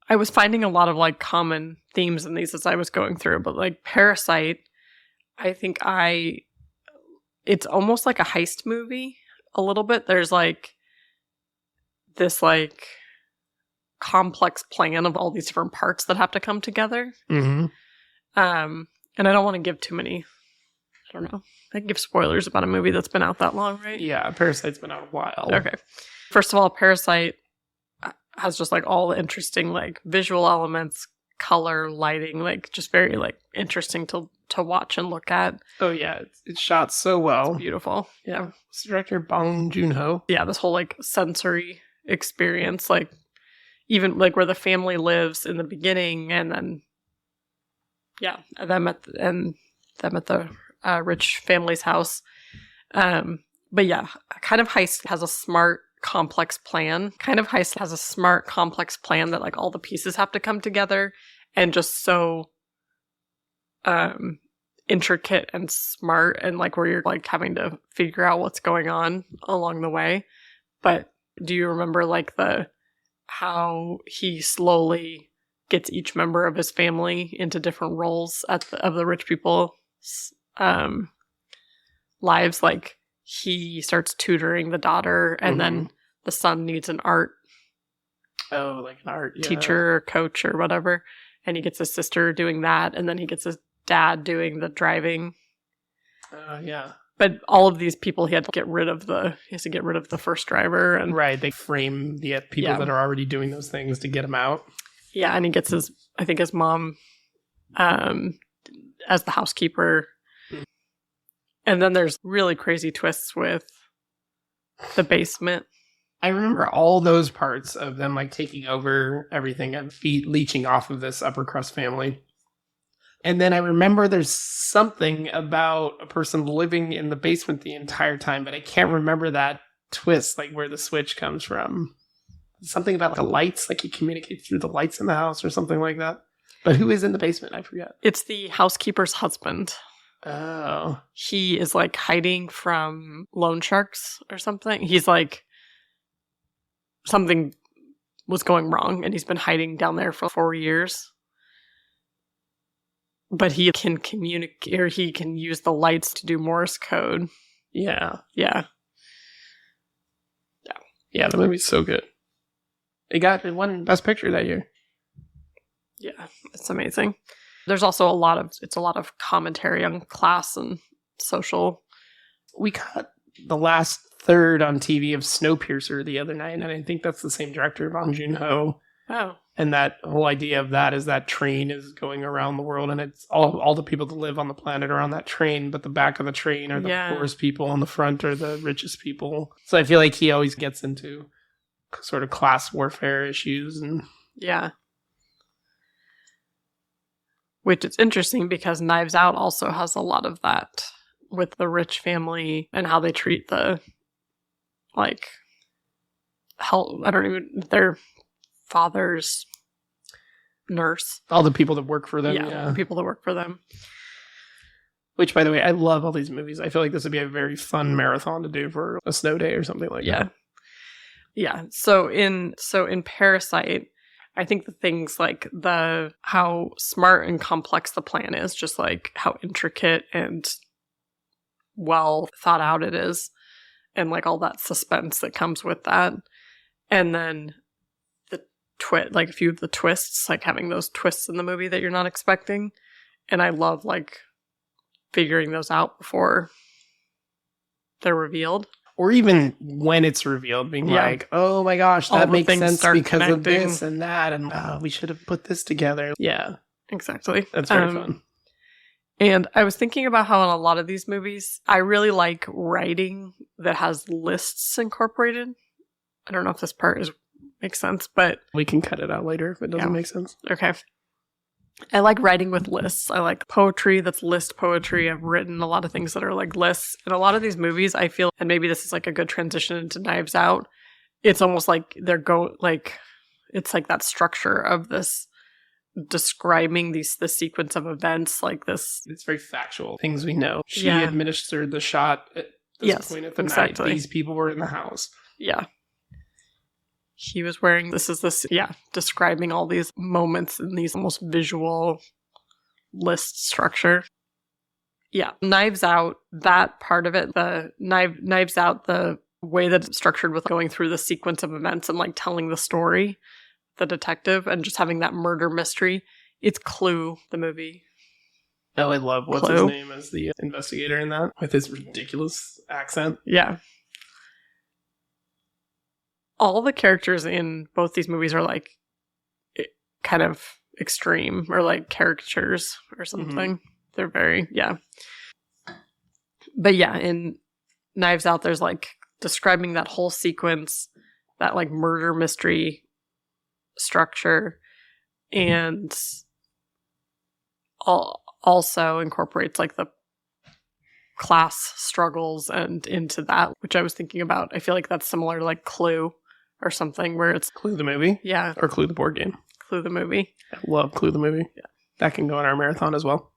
I was finding a lot of like common themes in these as I was going through, but like Parasite, I think it's almost like a heist movie a little bit. There's like this like complex plan of all these different parts that have to come together. Mm-hmm. And I don't want to give too many, I don't know. I can give spoilers about a movie that's been out that long, right? Yeah, Parasite's been out a while. Okay. First of all, Parasite has just like all the interesting like visual elements, color, lighting, like just very like interesting to watch and look at. Oh yeah, it's shot so well. It's beautiful. Yeah. It's director Bong Joon-ho. Yeah, this whole like sensory experience, like even like where the family lives in the beginning, and then them at the rich family's house. But yeah, kind of heist has a smart, complex plan. Kind of heist has a smart, complex plan that like all the pieces have to come together, and just so intricate and smart, and like where you're like having to figure out what's going on along the way. But do you remember like how he slowly gets each member of his family into different roles of the rich people's lives? Like he starts tutoring the daughter, and then the son needs an art like an art teacher or coach or whatever, and he gets his sister doing that, and then he gets his dad doing the driving. But all of these people he has to get rid of the first driver, and they frame the people that are already doing those things to get him out. Yeah, and he gets his mom as the housekeeper. And then there's really crazy twists with the basement. I remember all those parts of them like taking over everything and leeching off of this upper crust family. And then I remember there's something about a person living in the basement the entire time, but I can't remember that twist, like where the switch comes from. Something about like, the lights, like he communicates through the lights in the house or something like that. But who is in the basement? I forget. It's the housekeeper's husband. Oh. He is like hiding from loan sharks or something. He's like, something was going wrong and he's been hiding down there for 4 years. But he can communicate, or he can use the lights to do Morse code. Yeah. Yeah. Yeah, the movie's so good. It won Best Picture that year. Yeah, it's amazing. There's also a lot of commentary on class and social. We got the last third on TV of Snowpiercer the other night, and I think that's the same director, Bong Joon-ho. Oh. And that whole idea of that is that train is going around the world, and it's all the people that live on the planet are on that train, but the back of the train are the poorest people, and the front are the richest people. So I feel like he always gets into sort of class warfare issues. And yeah. Which is interesting because Knives Out also has a lot of that with the rich family and how they treat the, like, their father's nurse. All the people that work for them. Yeah, the people that work for them. Which, by the way, I love all these movies. I feel like this would be a very fun marathon to do for a snow day or something like that. Yeah. So in Parasite, I think the things like how smart and complex the plan is, just like how intricate and well thought out it is, and like all that suspense that comes with that. And then like a few of the twists, like having those twists in the movie that you're not expecting. And I love like figuring those out before they're revealed. Or even when it's revealed, being like, oh my gosh, that makes sense because of this and that, and we should have put this together. Yeah. Exactly. That's very fun. And I was thinking about how in a lot of these movies, I really like writing that has lists incorporated. I don't know if this part makes sense, but we can cut it out later if it doesn't make sense. Okay. I like writing with lists. I like poetry that's list poetry. I've written a lot of things that are like lists. In a lot of these movies, I feel, and maybe this is like a good transition into Knives Out, it's almost like it's like that structure of this describing the sequence of events like this. It's very factual. Things we know. She administered the shot at this point of the night. These people were in the house. Yeah. He was wearing describing all these moments in these almost visual list structure. Yeah. Knives Out, that part of it, the Knives Out, the way that it's structured with going through the sequence of events and like telling the story, the detective, and just having that murder mystery. It's Clue, the movie. Oh, I love what's his name as the investigator in that with his ridiculous accent. Yeah. All the characters in both these movies are like kind of extreme or like caricatures or something. They're very, But yeah, in Knives Out, there's like describing that whole sequence, that like murder mystery structure, and also incorporates like the class struggles and into that, which I was thinking about. I feel like that's similar to like Clue or something, where it's Clue the movie? Yeah. Or Clue the board game? Clue the movie. I love Clue the movie. Yeah. That can go in our marathon as well.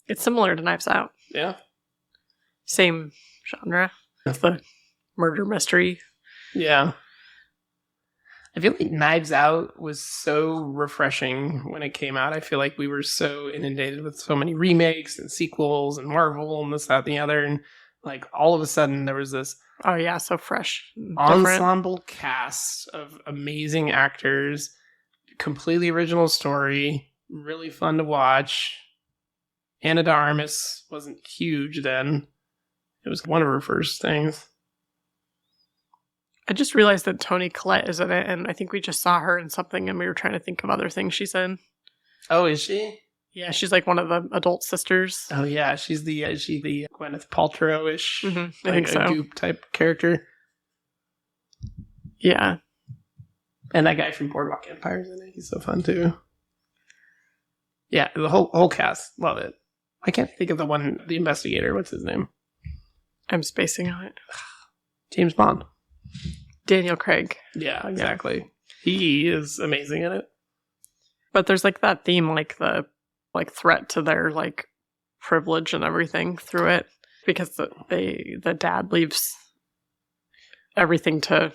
It's similar to Knives Out. Yeah. Same genre. It's the murder mystery. Yeah. I feel like Knives Out was so refreshing when it came out. I feel like we were so inundated with so many remakes and sequels and Marvel and this, that, and the other. And like all of a sudden there was this so fresh. Ensemble cast of amazing actors, completely original story, really fun to watch. Anna de Armas wasn't huge then. It was one of her first things. I just realized that Toni Collette is in it, and I think we just saw her in something, and we were trying to think of other things she's in. Oh, is she? Yeah, she's like one of the adult sisters. Oh yeah, she's the Gwyneth Paltrow-ish, I think so. Goop type character. Yeah, and that guy from Boardwalk Empire's in it. He's so fun too. Yeah, the whole cast, love it. I can't think of the investigator. What's his name? I'm spacing on it. James Bond. Daniel Craig. Yeah, exactly. Yeah. He is amazing in it. But there's like that theme, like the threat to their like privilege and everything through it, because the dad leaves everything to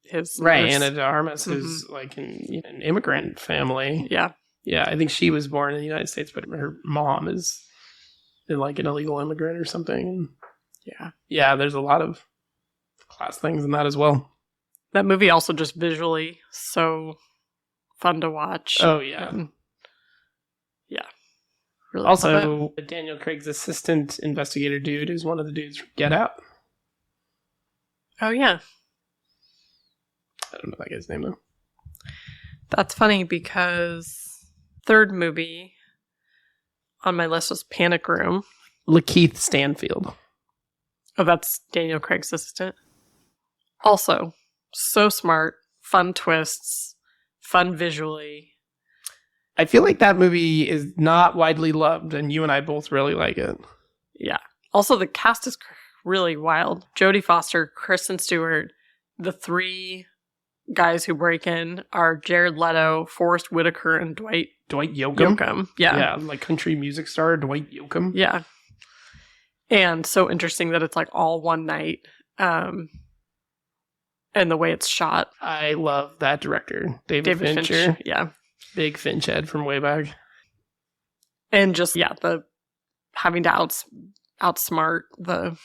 his right. nurse. Anna de Armas is like an immigrant family. Yeah. Yeah, I think she was born in the United States, but her mom is like an illegal immigrant or something. Yeah. Yeah, there's a lot of class things in that as well. That movie also just visually so fun to watch. Oh, yeah. Yeah. really love it. Also, Daniel Craig's assistant investigator dude is one of the dudes from Get Out. Oh, yeah. I don't know that guy's name, though. That's funny because third movie on my list was Panic Room. Lakeith Stanfield. Oh, that's Daniel Craig's assistant. Also, so smart, fun twists, fun visually. I feel like that movie is not widely loved, and you and I both really like it. Yeah. Also, the cast is really wild. Jodie Foster, Kristen Stewart, the three guys who break in are Jared Leto, Forrest Whitaker, and Dwight Yoakam. Yeah. Yeah, like country music star Dwight Yoakam. Yeah. And so interesting that it's like all one night. And the way it's shot. I love that director, David Fincher. Finch. Yeah. Big Finch head from way back. And just, the having to outsmart the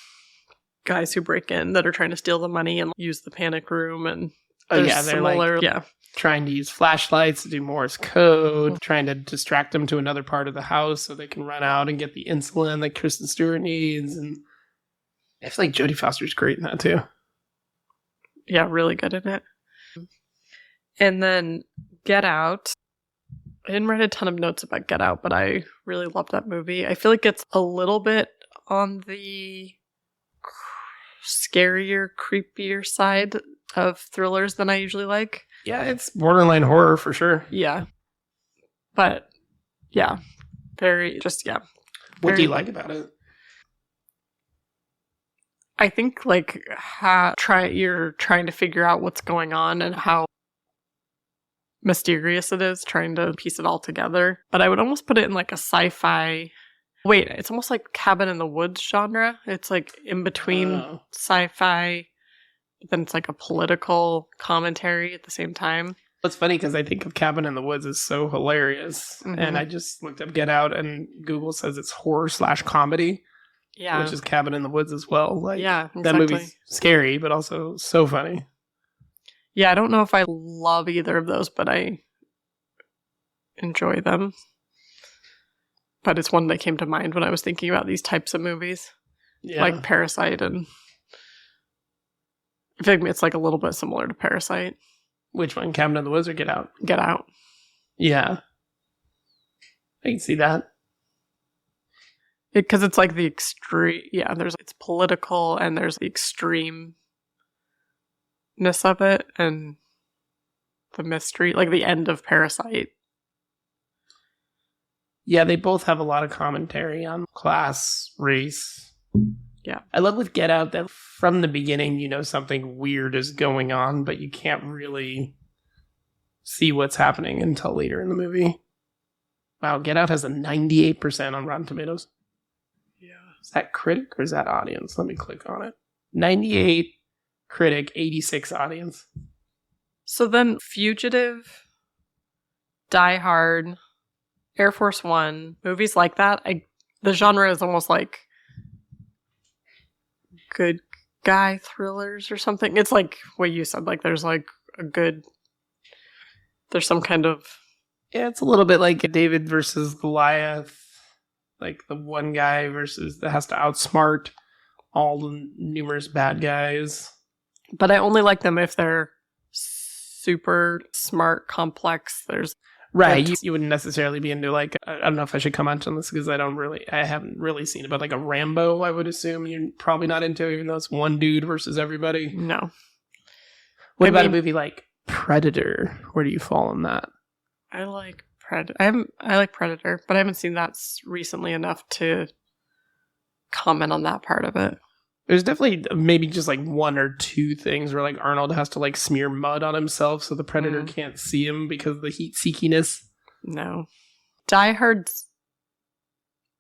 guys who break in that are trying to steal the money and use the panic room. And they're similar, like trying to use flashlights to do Morse code, trying to distract them to another part of the house so they can run out and get the insulin that Kristen Stewart needs. And I feel like Jodie Foster's great in that too. Yeah, really good in it. And then Get Out. I didn't write a ton of notes about Get Out, but I really loved that movie. I feel like it's a little bit on the scarier, creepier side of thrillers than I usually like. Yeah, it's borderline horror for sure. Yeah. But, yeah. What do you like about it? I think, like, you're trying to figure out what's going on and how mysterious it is, trying to piece it all together. But I would almost put it in, like, a sci-fi... Wait, it's almost like Cabin in the Woods genre. It's, like, in between sci-fi, then it's, like, a political commentary at the same time. It's funny because I think of Cabin in the Woods is so hilarious. Mm-hmm. And I just looked up Get Out and Google says it's horror/comedy. Yeah. Which is Cabin in the Woods as well. Like, yeah, exactly. That movie's scary, but also so funny. Yeah, I don't know if I love either of those, but I enjoy them. But it's one that came to mind when I was thinking about these types of movies. Yeah. Like Parasite, and I feel like it's like a little bit similar to Parasite. Which one? Cabin in the Woods or Get Out? Get Out. Yeah. I can see that. Because it's like the extreme, it's political and there's the extremeness of it and the mystery, like the end of Parasite. Yeah, they both have a lot of commentary on class, race. Yeah. I love with Get Out that from the beginning, you know something weird is going on, but you can't really see what's happening until later in the movie. Wow, Get Out has a 98% on Rotten Tomatoes. Is that critic or is that audience? Let me click on it. 98 critic, 86 audience. So then Fugitive, Die Hard, Air Force One, movies like that, the genre is almost like good guy thrillers or something. It's like what you said, like there's like there's some kind of... Yeah, it's a little bit like David versus Goliath. Like the one guy that has to outsmart all the numerous bad guys. But I only like them if they're super smart, complex. Right. You wouldn't necessarily be into like, I don't know if I should comment on this because I haven't really seen it, but like a Rambo, I would assume you're probably not into, even though it's one dude versus everybody. No. What about a movie like Predator? Where do you fall on that? I like Predator. I like Predator, but I haven't seen that recently enough to comment on that part of it. There's definitely maybe just like one or two things where like Arnold has to like smear mud on himself so the Predator can't see him because of the heat seekiness. No. Die Hard's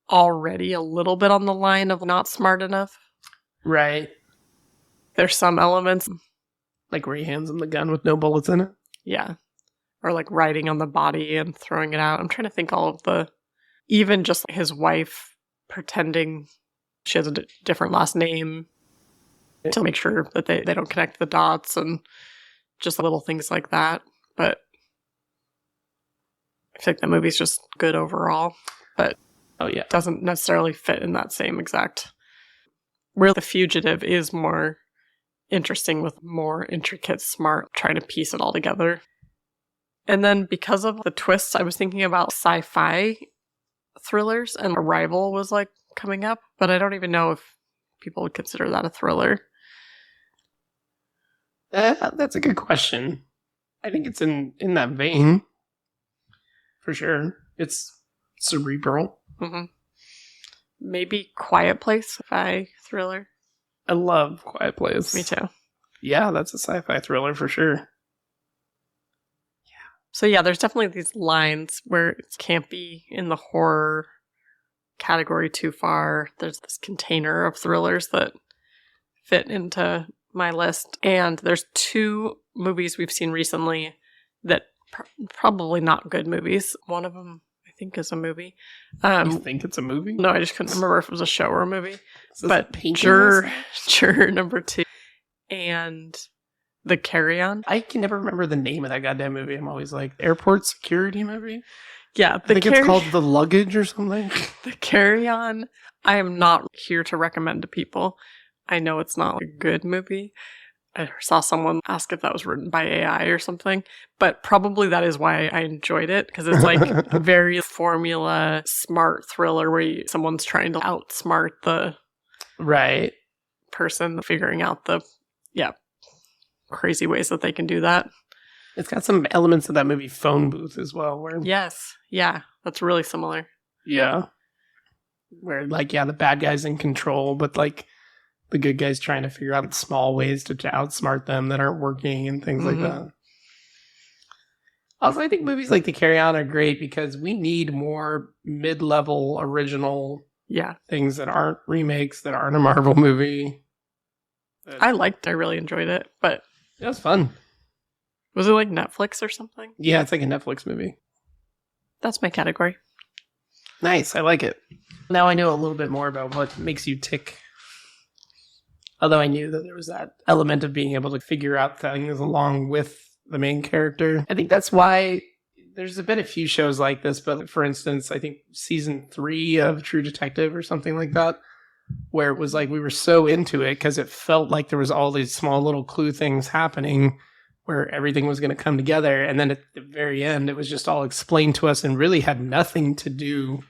already a little bit on the line of not smart enough. Right. There's some elements. Like where he hands him the gun with no bullets in it? Yeah. Or like riding on the body and throwing it out. I'm trying to think all of even just his wife pretending she has a different last name to make sure that they don't connect the dots and just little things like that. But I think that movie's just good overall. But Oh, yeah. doesn't necessarily fit in that same exact. Where The Fugitive is more interesting with more intricate, smart, trying to piece it all together. And then because of the twists, I was thinking about sci-fi thrillers, and Arrival was like coming up, but I don't even know if people would consider that a thriller. That's a good question. I think it's in that vein. For sure. It's cerebral. Mm-hmm. Maybe Quiet Place, sci-fi thriller. I love Quiet Place. Me too. Yeah, that's a sci-fi thriller for sure. So yeah, there's definitely these lines where it can't be in the horror category too far. There's this container of thrillers that fit into my list. And there's 2 movies we've seen recently that probably not good movies. One of them, I think, is a movie. You think it's a movie? No, I just couldn't remember if it was a show or a movie. But Juror number 2 and The Carry-On. I can never remember the name of that goddamn movie. I'm always like, airport security movie? Yeah, I think it's called The Luggage or something. The Carry-On, I am not here to recommend to people. I know it's not a good movie. I saw someone ask if that was written by AI or something, but probably that is why I enjoyed it, because it's like a very formula, smart thriller where someone's trying to outsmart the right person, figuring out the crazy ways that they can do that. It's got some elements of that movie Phone Booth as well. Where Yes. Yeah. That's really similar. Yeah. Where, like, the bad guy's in control, but, like, the good guy's trying to figure out small ways to outsmart them that aren't working and things like that. Also, I think movies like The Carry-On are great because we need more mid-level original things that aren't remakes, that aren't a Marvel movie. I really enjoyed it, but it was fun. Was it like Netflix or something? Yeah, it's like a Netflix movie. That's my category. Nice, I like it. Now I know a little bit more about what makes you tick. Although I knew that there was that element of being able to figure out things along with the main character. I think that's why there's been a few shows like this, but for instance, I think season 3 of True Detective or something like that, where it was like we were so into it because it felt like there was all these small little clue things happening where everything was going to come together. And then at the very end, it was just all explained to us and really had nothing to do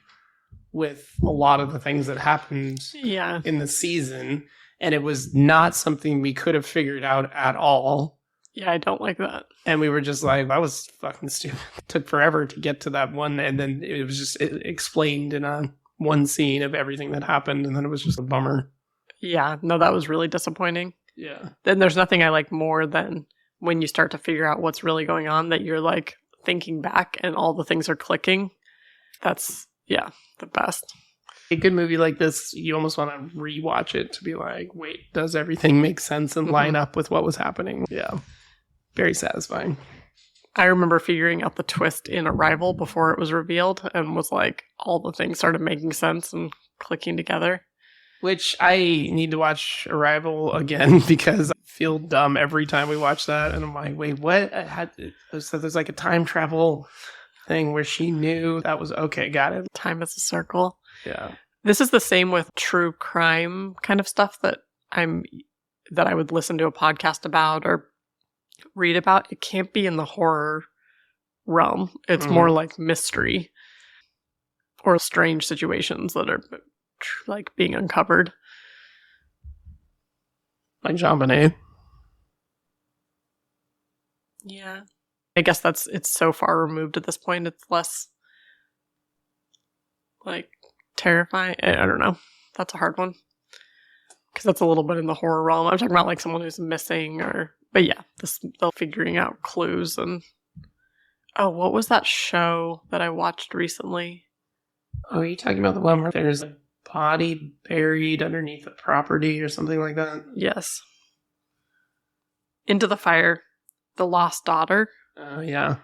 with a lot of the things that happened in the season. And it was not something we could have figured out at all. Yeah, I don't like that. And we were just like, that was fucking stupid. It took forever to get to that one. And then it was just explained in one scene of everything that happened. And then it was just a bummer. Yeah, no, that was really disappointing. Yeah. Then there's nothing I like more than when you start to figure out what's really going on, that you're like thinking back and all the things are clicking. That's, the best. A good movie like this, you almost want to rewatch it to be like, wait, does everything make sense and line up with what was happening? Yeah. Very satisfying. I remember figuring out the twist in Arrival before it was revealed and was like, all the things started making sense and clicking together. Which I need to watch Arrival again because I feel dumb every time we watch that. And I'm like, wait, what? So there's like a time travel thing where she knew that was okay. Got it. Time is a circle. Yeah. This is the same with true crime kind of stuff that I would listen to a podcast about or read about. It can't be in the horror realm. It's more like mystery or strange situations that are like being uncovered. Like JonBenet. Yeah. I guess it's so far removed at this point. It's less like terrifying. I don't know. That's a hard one. Because that's a little bit in the horror realm. I'm talking about like someone who's missing but yeah, they're figuring out clues and what was that show that I watched recently? Oh, are you talking about the one where there's a body buried underneath a property or something like that? Yes. Into the Fire, The Lost Daughter. Oh, yeah.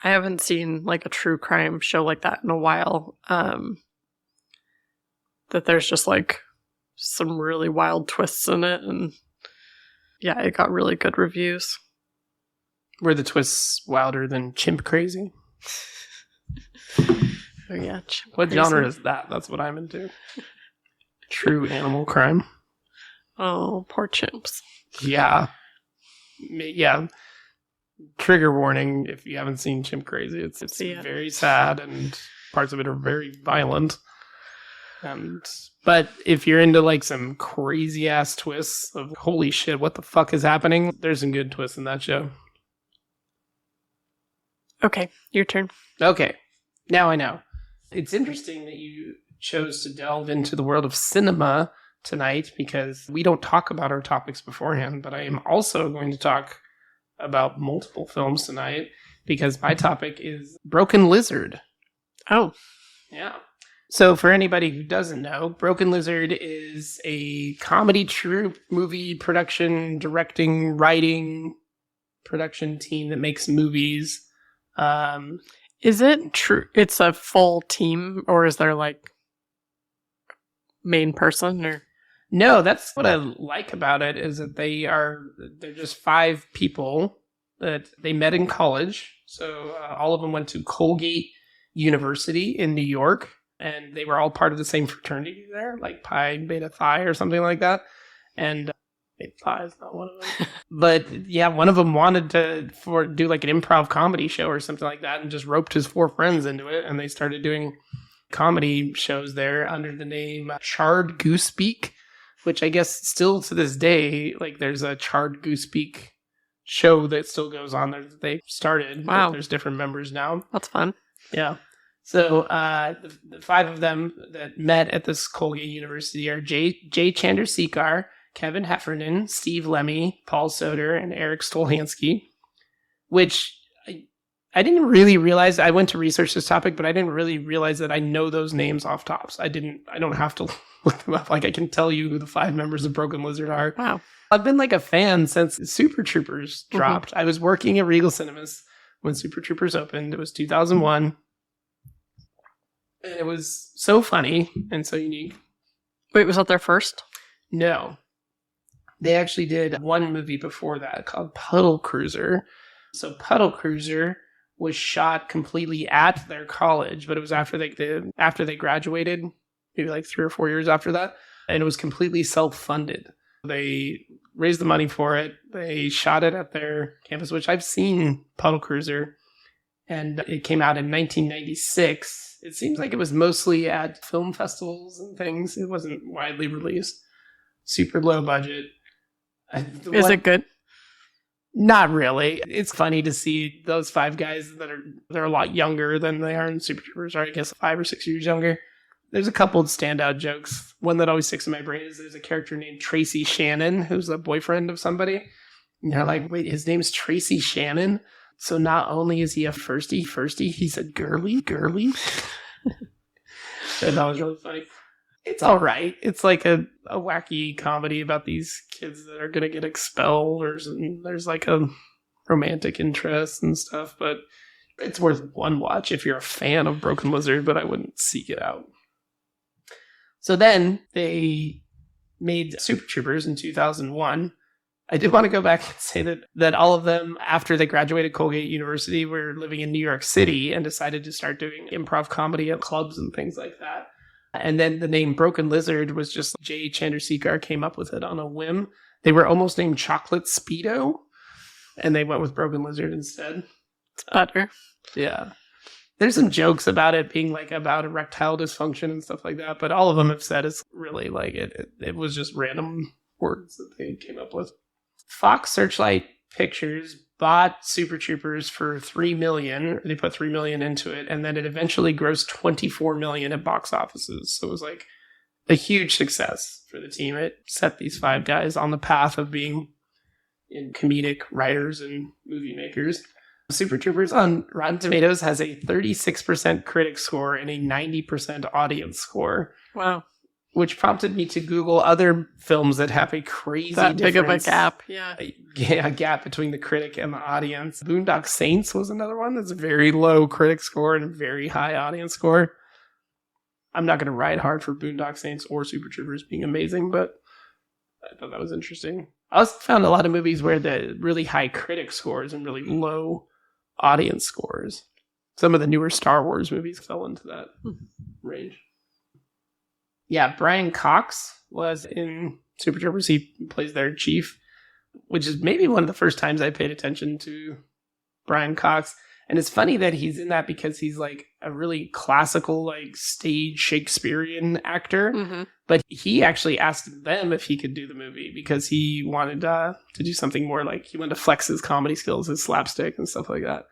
I haven't seen like a true crime show like that in a while. That there's just like some really wild twists in it, and yeah, it got really good reviews. Were the twists wilder than Chimp Crazy? Oh, yeah. What genre is that? That's what I'm into. True animal crime. Oh, poor chimps. Yeah. Yeah. Trigger warning if you haven't seen Chimp Crazy. It's very sad and parts of it are very violent. But if you're into like some crazy ass twists of holy shit, what the fuck is happening? There's some good twists in that show. Okay, your turn. Okay. Now I know. It's interesting that you chose to delve into the world of cinema tonight because we don't talk about our topics beforehand, but I am also going to talk about multiple films tonight because my topic is Broken Lizard. Oh. Yeah. So for anybody who doesn't know, Broken Lizard is a comedy troupe, movie production, directing, writing, production team that makes movies. Is it true? It's a full team, or is there like main person? Or no, that's what I like about it is that they're just 5 people that they met in college. So all of them went to Colgate University in New York, and they were all part of the same fraternity there, like Pi Beta Phi or something like that. And Beta Phi is not one of them. But yeah, one of them wanted to do like an improv comedy show or something like that and just roped his 4 friends into it. And they started doing comedy shows there under the name Charred Goosebeak, which I guess still to this day, like there's a Charred Goosebeak show that still goes on there that they started. Wow. There's different members now. That's fun. Yeah. So the 5 of them that met at this Colgate University are Jay Chandrasekhar, Kevin Heffernan, Steve Lemmy, Paul Soder, and Eric Stolhansky, which I didn't really realize. I went to research this topic, but I didn't really realize that I know those names off tops. I don't have to look them up. Like I can tell you who the 5 members of Broken Lizard are. Wow. I've been like a fan since Super Troopers dropped. I was working at Regal Cinemas when Super Troopers opened. It was 2001. And it was so funny and so unique. Wait, was that their first? No. They actually did one movie before that called Puddle Cruiser. So Puddle Cruiser was shot completely at their college, but it was after they graduated, maybe like 3 or 4 years after that, and it was completely self-funded. They raised the money for it. They shot it at their campus, which I've seen Puddle Cruiser, and it came out in 1996. It seems like it was mostly at film festivals and things. It wasn't widely released. Super low budget. Is it good? Not really. It's funny to see those 5 guys they're a lot younger than they are in Super Troopers, or I guess 5 or 6 years younger. There's a couple of standout jokes. One that always sticks in my brain is there's a character named Tracy Shannon, who's a boyfriend of somebody. And they're like, wait, his name's Tracy Shannon? So not only is he a firstie, he's a girly. So that was really funny. It's all right. It's like a wacky comedy about these kids that are going to get expelled, or there's like a romantic interest and stuff, but it's worth one watch if you're a fan of Broken Lizard, but I wouldn't seek it out. So then they made Super Troopers in 2001. I did want to go back and say that all of them, after they graduated Colgate University, were living in New York City and decided to start doing improv comedy at clubs and things like that. And then the name Broken Lizard was just Jay Chandrasekhar came up with it on a whim. They were almost named Chocolate Speedo, and they went with Broken Lizard instead. It's better. Yeah. There's some jokes about it being like about erectile dysfunction and stuff like that, but all of them have said it's really like it was just random words that they came up with. Fox Searchlight Pictures bought Super Troopers for $3 million. They put $3 million into it, and then it eventually grossed $24 million at box offices. So it was like a huge success for the team. It set these 5 guys on the path of being comedic writers and movie makers. Super Troopers on Rotten Tomatoes has a 36% critic score and a 90% audience score. Wow. Which prompted me to Google other films that have a crazy that difference. Big of a gap, yeah. A gap between the critic and the audience. Boondock Saints was another one that's a very low critic score and a very high audience score. I'm not going to ride hard for Boondock Saints or Super Troopers being amazing, but I thought that was interesting. I also found a lot of movies where the really high critic scores and really low audience scores. Some of the newer Star Wars movies fell into that range. Yeah, Brian Cox was in Super Troopers. He plays their chief, which is maybe one of the first times I paid attention to Brian Cox. And it's funny that he's in that because he's like a really classical, like stage Shakespearean actor. Mm-hmm. But he actually asked them if he could do the movie because he wanted to do something more like he wanted to flex his comedy skills, his slapstick and stuff like that.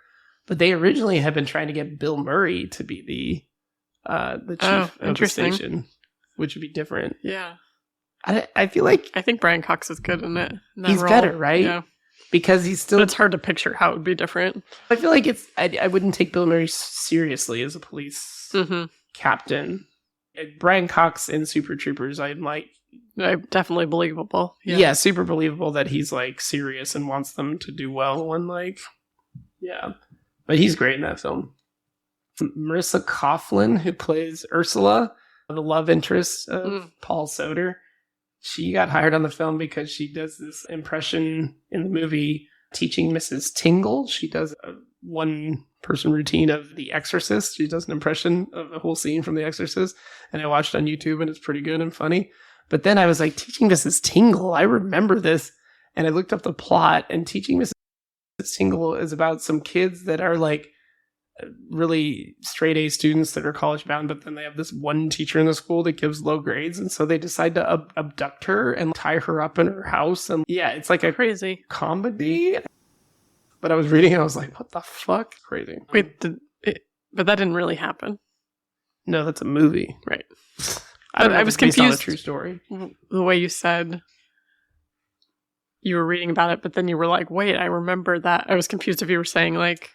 But they originally had been trying to get Bill Murray to be the chief of the station, which would be different. Yeah. I feel like I think Brian Cox is good in it. In that he's role. better, right? Yeah. Because he's still... But it's hard to picture how it would be different. I feel like it's... I wouldn't take Bill Murray seriously as a police captain. Brian Cox in Super Troopers, I'm like... Definitely believable. Yeah, super believable that he's like serious and wants them to do well and like... Yeah. But he's great in that film. Marissa Coughlan, who plays Ursula, the love interest of Paul Soter. She got hired on the film because she does this impression in the movie Teaching Mrs. Tingle. She does a one-person routine of The Exorcist. She does an impression of the whole scene from The Exorcist. And I watched it on YouTube and it's pretty good and funny. But then I was like, Teaching Mrs. Tingle, I remember this. And I looked up the plot, and Teaching Mrs. Tingle is about some kids that are like really straight A students that are college bound, but then they have this one teacher in the school that gives low grades, and so they decide to abduct her and tie her up in her house. And yeah, it's like a crazy comedy. But I was reading and I was like, what the fuck? Crazy. Wait, but that didn't really happen. No, that's a movie. Right. I was confused. On a confused. true story. The way you said you were reading about it, but then you were like, wait, I remember that. I was confused if you were saying like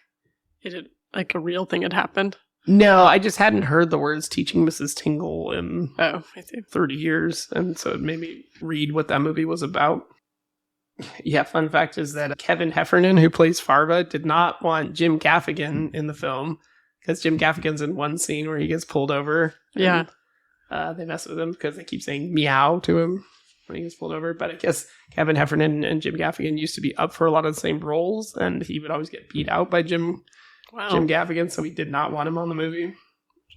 like a real thing had happened. No, I just hadn't heard the words Teaching Mrs. Tingle in I see. 30 years. And so it made me read what that movie was about. Yeah, fun fact is that Kevin Heffernan, who plays Farva, did not want Jim Gaffigan in the film because Jim Gaffigan's in one scene where he gets pulled over. Yeah. They mess with him because they keep saying meow to him when he gets pulled over. But I guess Kevin Heffernan and Jim Gaffigan used to be up for a lot of the same roles, and he would always get beat out by Jim Gaffigan, so he did not want him on the movie.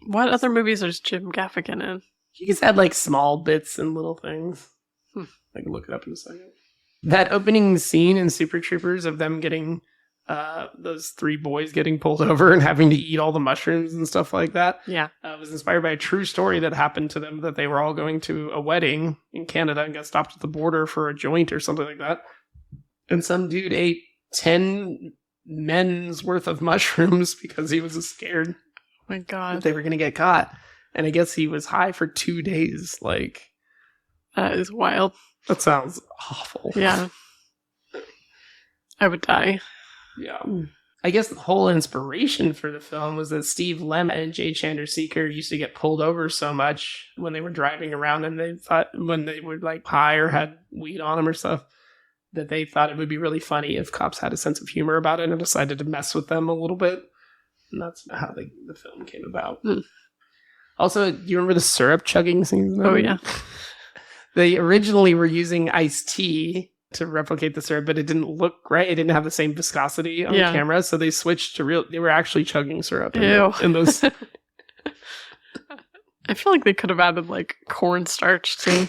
What other movies is Jim Gaffigan in? He's had like small bits and little things. I can look it up in a second. That opening scene in Super Troopers of them getting those three boys getting pulled over and having to eat all the mushrooms and stuff like that. Yeah. Was inspired by a true story that happened to them, that they were all going to a wedding in Canada and got stopped at the border for a joint or something like that. And some dude ate 10 men's worth of mushrooms because he was scared my God, that they were going to get caught. And I guess he was high for 2 days. Like, that is wild. That sounds awful. Yeah. I would die. Yeah. I guess the whole inspiration for the film was that Steve Lem and Jay Chandrasekhar used to get pulled over so much when they were driving around, and they thought when they were like high or had weed on them or stuff, that they thought it would be really funny if cops had a sense of humor about it and decided to mess with them a little bit. And that's how the film came about. Also, do you remember the syrup chugging scenes? Oh, yeah. They originally were using iced tea to replicate the syrup, but it didn't look right. It didn't have the same viscosity on camera, so they switched to they were actually chugging syrup in those. I feel like they could have added like cornstarch to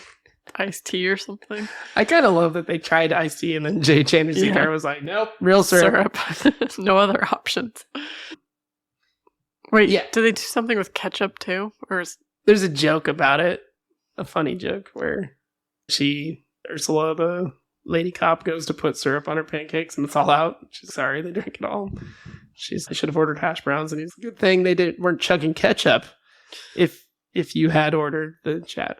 iced tea or something. I kind of love that they tried iced tea and then Jay Chandrasekhar was like, nope, real syrup. No other options. Wait, do they do something with ketchup too? There's a joke about it, a funny joke where Ursula, the lady cop, goes to put syrup on her pancakes and it's all out. She's sorry, they drank it all. I should have ordered hash browns, and he's good thing they weren't chugging ketchup if you had ordered the chat.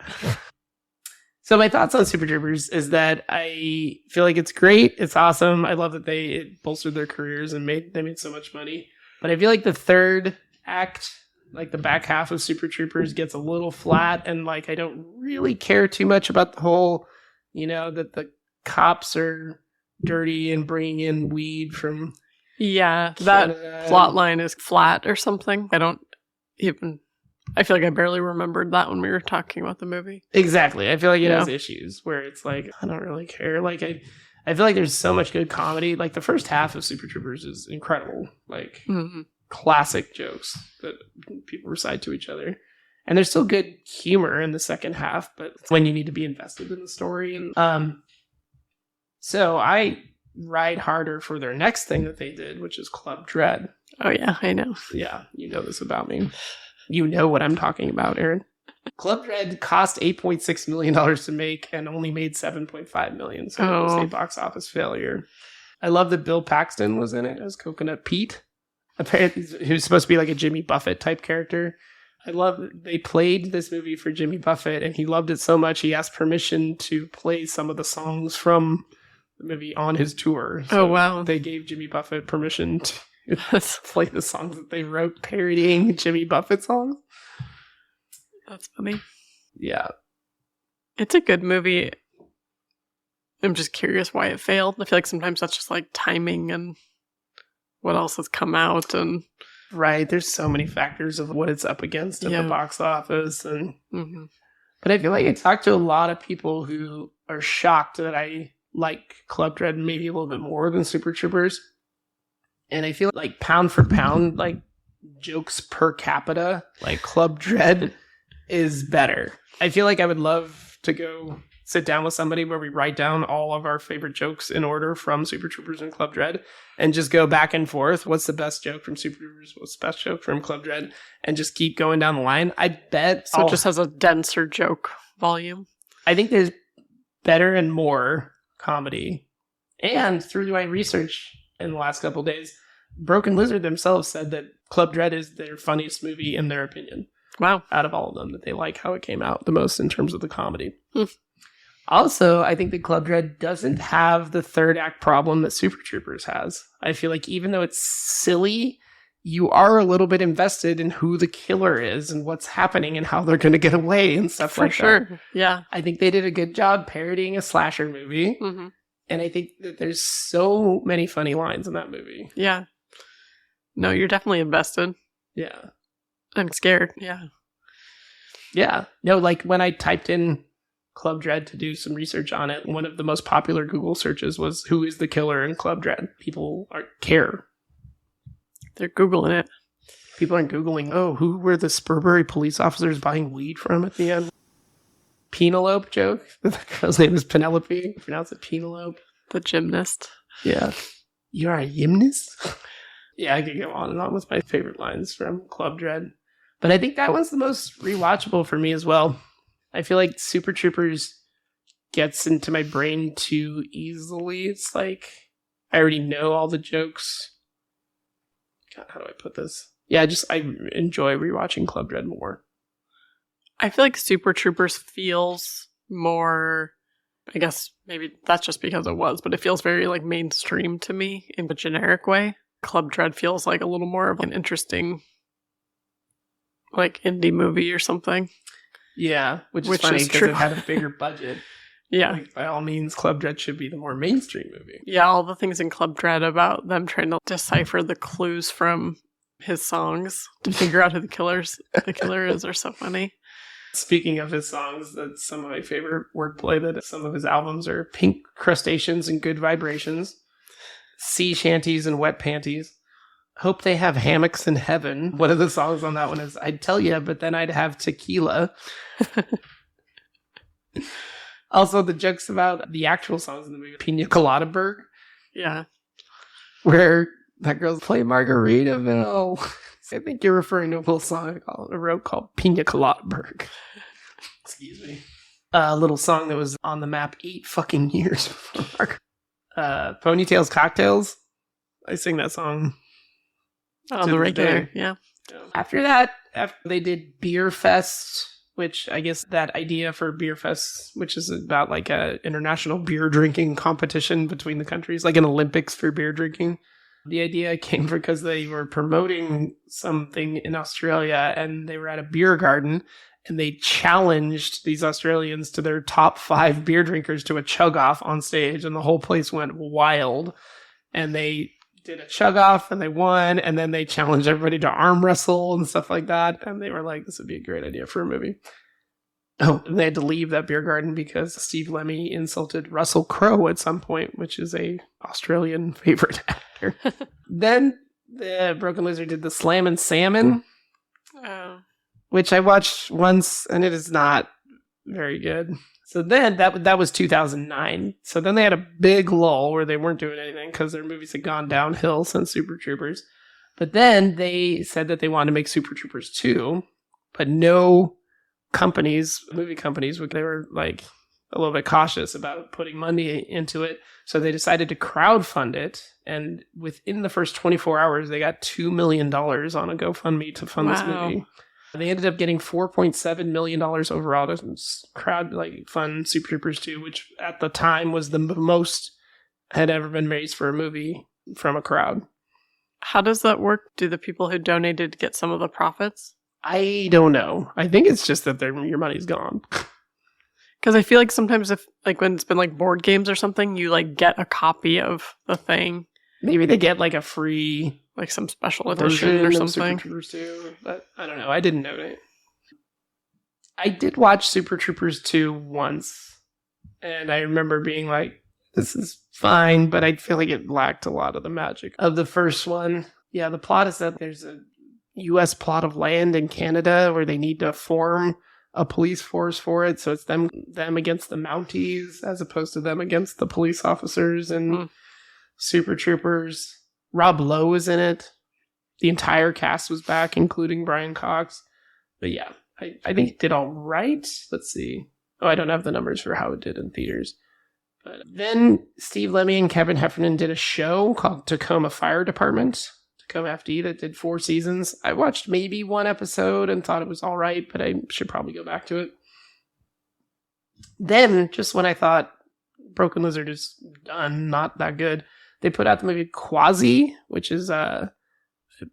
So my thoughts on Super Troopers is that I feel like it's great. It's awesome. I love that it bolstered their careers and they made so much money. But I feel like the third act, like the back half of Super Troopers, gets a little flat, and like I don't really care too much about the whole, that the cops are dirty and bringing in weed from Canada. That plot line is flat or something. I feel like I barely remembered that when we were talking about the movie. Exactly. I feel like it has issues where it's like, I don't really care. Like, I feel like there's so much good comedy. Like, the first half of Super Troopers is incredible. Like, classic jokes that people recite to each other. And there's still good humor in the second half, but it's when you need to be invested in the story. And so I ride harder for their next thing that they did, which is Club Dread. Oh, yeah, I know. Yeah, you know this about me. You know what I'm talking about, Erin. Club Dread cost $8.6 million to make and only made $7.5 million. So it was a box office failure. I love that Bill Paxton was in it as Coconut Pete. Apparently, he was supposed to be like a Jimmy Buffett type character. I love that they played this movie for Jimmy Buffett, and he loved it so much he asked permission to play some of the songs from the movie on his tour. So wow. They gave Jimmy Buffett permission to play the songs that they wrote parodying Jimmy Buffett songs. That's funny. Yeah. It's a good movie. I'm just curious why it failed. I feel like sometimes that's just like timing and what else has come out. And right. There's so many factors of what it's up against at the box office. And But I feel like I talked to a lot of people who are shocked that I like Club Dread maybe a little bit more than Super Troopers. And I feel like pound for pound, like jokes per capita, like Club Dread is better. I feel like I would love to go sit down with somebody where we write down all of our favorite jokes in order from Super Troopers and Club Dread and just go back and forth. What's the best joke from Super Troopers? What's the best joke from Club Dread? And just keep going down the line. I bet. So it just has a denser joke volume. I think there's better and more comedy. And through my research in the last couple of days, Broken Lizard themselves said that Club Dread is their funniest movie in their opinion. Wow. Out of all of them, that they like how it came out the most in terms of the comedy. Also, I think that Club Dread doesn't have the third act problem that Super Troopers has. I feel like even though it's silly, you are a little bit invested in who the killer is and what's happening and how they're going to get away and stuff like that. For sure, yeah. I think they did a good job parodying a slasher movie. And I think that there's so many funny lines in that movie. Yeah. No, you're definitely invested. Yeah. I'm scared, yeah. Yeah. No, like when I typed in Club Dread to do some research on it, one of the most popular Google searches was who is the killer in Club Dread. People care. They're Googling it. People aren't Googling, who were the Spurbury police officers buying weed from at the end? Penelope joke. The girl's name is Penelope. Pronounce it Penelope. The gymnast. Yeah. You're a gymnast? Yeah, I could go on and on with my favorite lines from Club Dread. But I think that one's the most rewatchable for me as well. I feel like Super Troopers gets into my brain too easily. It's like I already know all the jokes. God, how do I put this? Yeah, I enjoy rewatching Club Dread more. I feel like Super Troopers feels more, I guess maybe that's just because it was, but it feels very like mainstream to me in a generic way. Club Dread feels like a little more of an interesting like indie movie or something. Yeah, which is funny because it had a bigger budget. Yeah. Like, by all means, Club Dread should be the more mainstream movie. Yeah, all the things in Club Dread about them trying to decipher the clues from his songs to figure out who the killer is are so funny. Speaking of his songs, that's some of my favorite wordplay, that some of his albums are Pink Crustaceans and Good Vibrations, Sea Shanties and Wet Panties, Hope They Have Hammocks in Heaven. One of the songs on that one is I'd Tell Ya, but then I'd have tequila. Also, the jokes about the actual songs in the movie, Pina Colada Berg. Yeah. Where that girl's play Margaritaville. I think you're referring to a little song I wrote called Pina Colada Berg. Excuse me. A little song that was on the map 8 fucking years before Ponytails Cocktails. I sing that song. On the regular, yeah. After that, they did Beer Fest, which I guess that idea for Beer Fest, which is about like a international beer drinking competition between the countries, like an Olympics for beer drinking. The idea came because they were promoting something in Australia and they were at a beer garden and they challenged these Australians to their top 5 beer drinkers to a chug off on stage, and the whole place went wild. And they did a chug off and they won, and then they challenged everybody to arm wrestle and stuff like that. And they were like, this would be a great idea for a movie. Oh, and they had to leave that beer garden because Steve Lemmy insulted Russell Crowe at some point, which is a Australian favorite actor. Then The Broken Lizard did the Slammin' Salmon, Oh. which I watched once, and it is not very good. So then that was 2009. So then they had a big lull where they weren't doing anything because their movies had gone downhill since Super Troopers. But then they said that they wanted to make Super Troopers 2, but no movie companies, they were like a little bit cautious about putting money into it. So they decided to crowdfund it. And within the first 24 hours, they got $2 million on a GoFundMe to fund this movie. They ended up getting $4.7 million overall to fund Super Troopers 2, which at the time was the most had ever been raised for a movie from a crowd. How does that work? Do the people who donated get some of the profits? I don't know. I think it's just that your money's gone. Because I feel like sometimes if, like, when it's been like board games or something, you like get a copy of the thing. Maybe they get like a free, like some special edition or something. Super Troopers 2, but I don't know. I didn't know that. I did watch Super Troopers 2 once, and I remember being like, this is fine, but I feel like it lacked a lot of the magic of the first one. Yeah, the plot is that there's a U.S. plot of land in Canada where they need to form a police force for it, so it's them against the Mounties as opposed to them against the police officers and Super Troopers. Rob Lowe was in it. The entire cast was back, including Brian Cox. But yeah, I think it did all right. Let's see. Oh, I don't have the numbers for how it did in theaters. But then Steve Lemmy and Kevin Heffernan did a show called Tacoma Fire Department, Tacoma FD, that did 4 seasons. I watched maybe 1 episode and thought it was all right, but I should probably go back to it. Then, just when I thought Broken Lizard is done, not that good, they put out the movie Quasi, which is a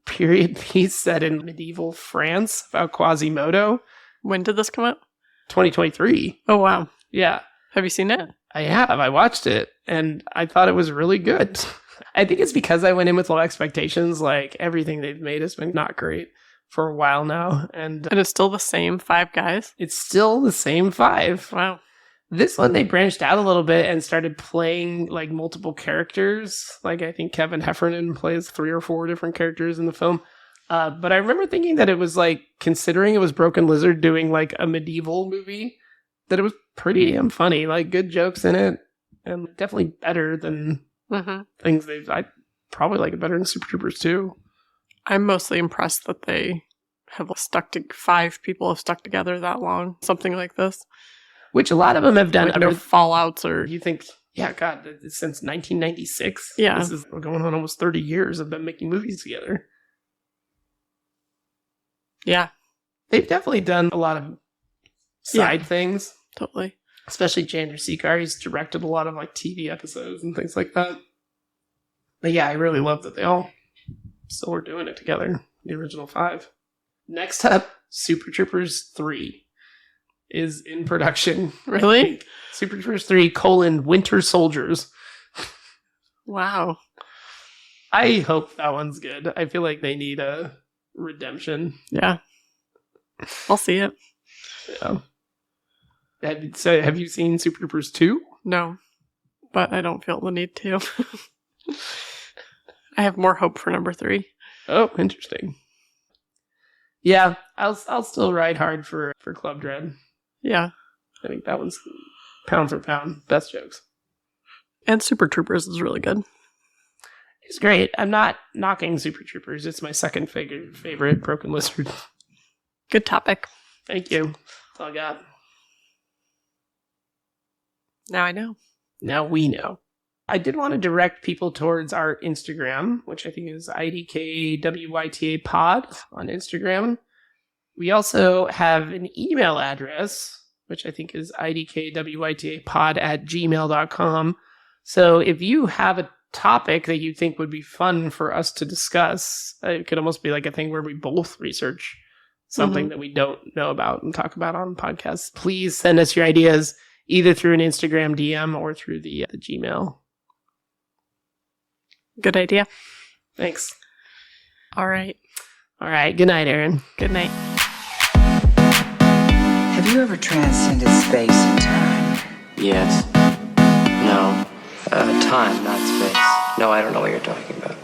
period piece set in medieval France about Quasimodo. When did this come out? 2023. Oh, wow. Yeah. Have you seen it? I have. I watched it, and I thought it was really good. I think it's because I went in with low expectations. Like, everything they've made has been not great for a while now. And it's still the same 5 guys? It's still the same 5. Wow. This one, they branched out a little bit and started playing, like, multiple characters. Like, I think Kevin Heffernan plays 3 or 4 different characters in the film. But I remember thinking that it was, like, considering it was Broken Lizard doing, like, a medieval movie, that it was pretty damn funny. Like, good jokes in it. And definitely better than things I probably like it better than Super Troopers 2. I'm mostly impressed that they have 5 people have stuck together that long. Something like this. Which a lot of them have done. Like no fallouts or... You think, yeah, God, since 1996. Yeah. This is going on almost 30 years of them making movies together. Yeah. They've definitely done a lot of side things. Totally. Especially Jander Seekar. He's directed a lot of like TV episodes and things like that. But yeah, I really love that they all still were doing it together. The original 5. Next up, Super Troopers 3 is in production. Really? Super Troopers 3, Winter Soldiers. Wow. I hope that one's good. I feel like they need a redemption. Yeah. I'll see it. Yeah. So have you seen Super Troopers 2? No, but I don't feel the need to. I have more hope for number 3. Oh, interesting. Yeah, I'll still ride hard for Club Dread. Yeah. I think that one's pound for pound best jokes. And Super Troopers is really good. It's great. I'm not knocking Super Troopers. It's my second favorite Broken Lizard. Good topic. Thank you. That's all I got. Now I know. Now we know. I did want to direct people towards our Instagram, which I think is IDKWYTA pod on Instagram. We also have an email address, which I think is idkwytapod@gmail.com. So if you have a topic that you think would be fun for us to discuss, it could almost be like a thing where we both research something that we don't know about and talk about on podcasts. Please send us your ideas either through an Instagram DM or through the Gmail. Good idea. Thanks. All right. Good night, Erin. Good night. Have you ever transcended space and time? Yes. No. Time, not space. No, I don't know what you're talking about.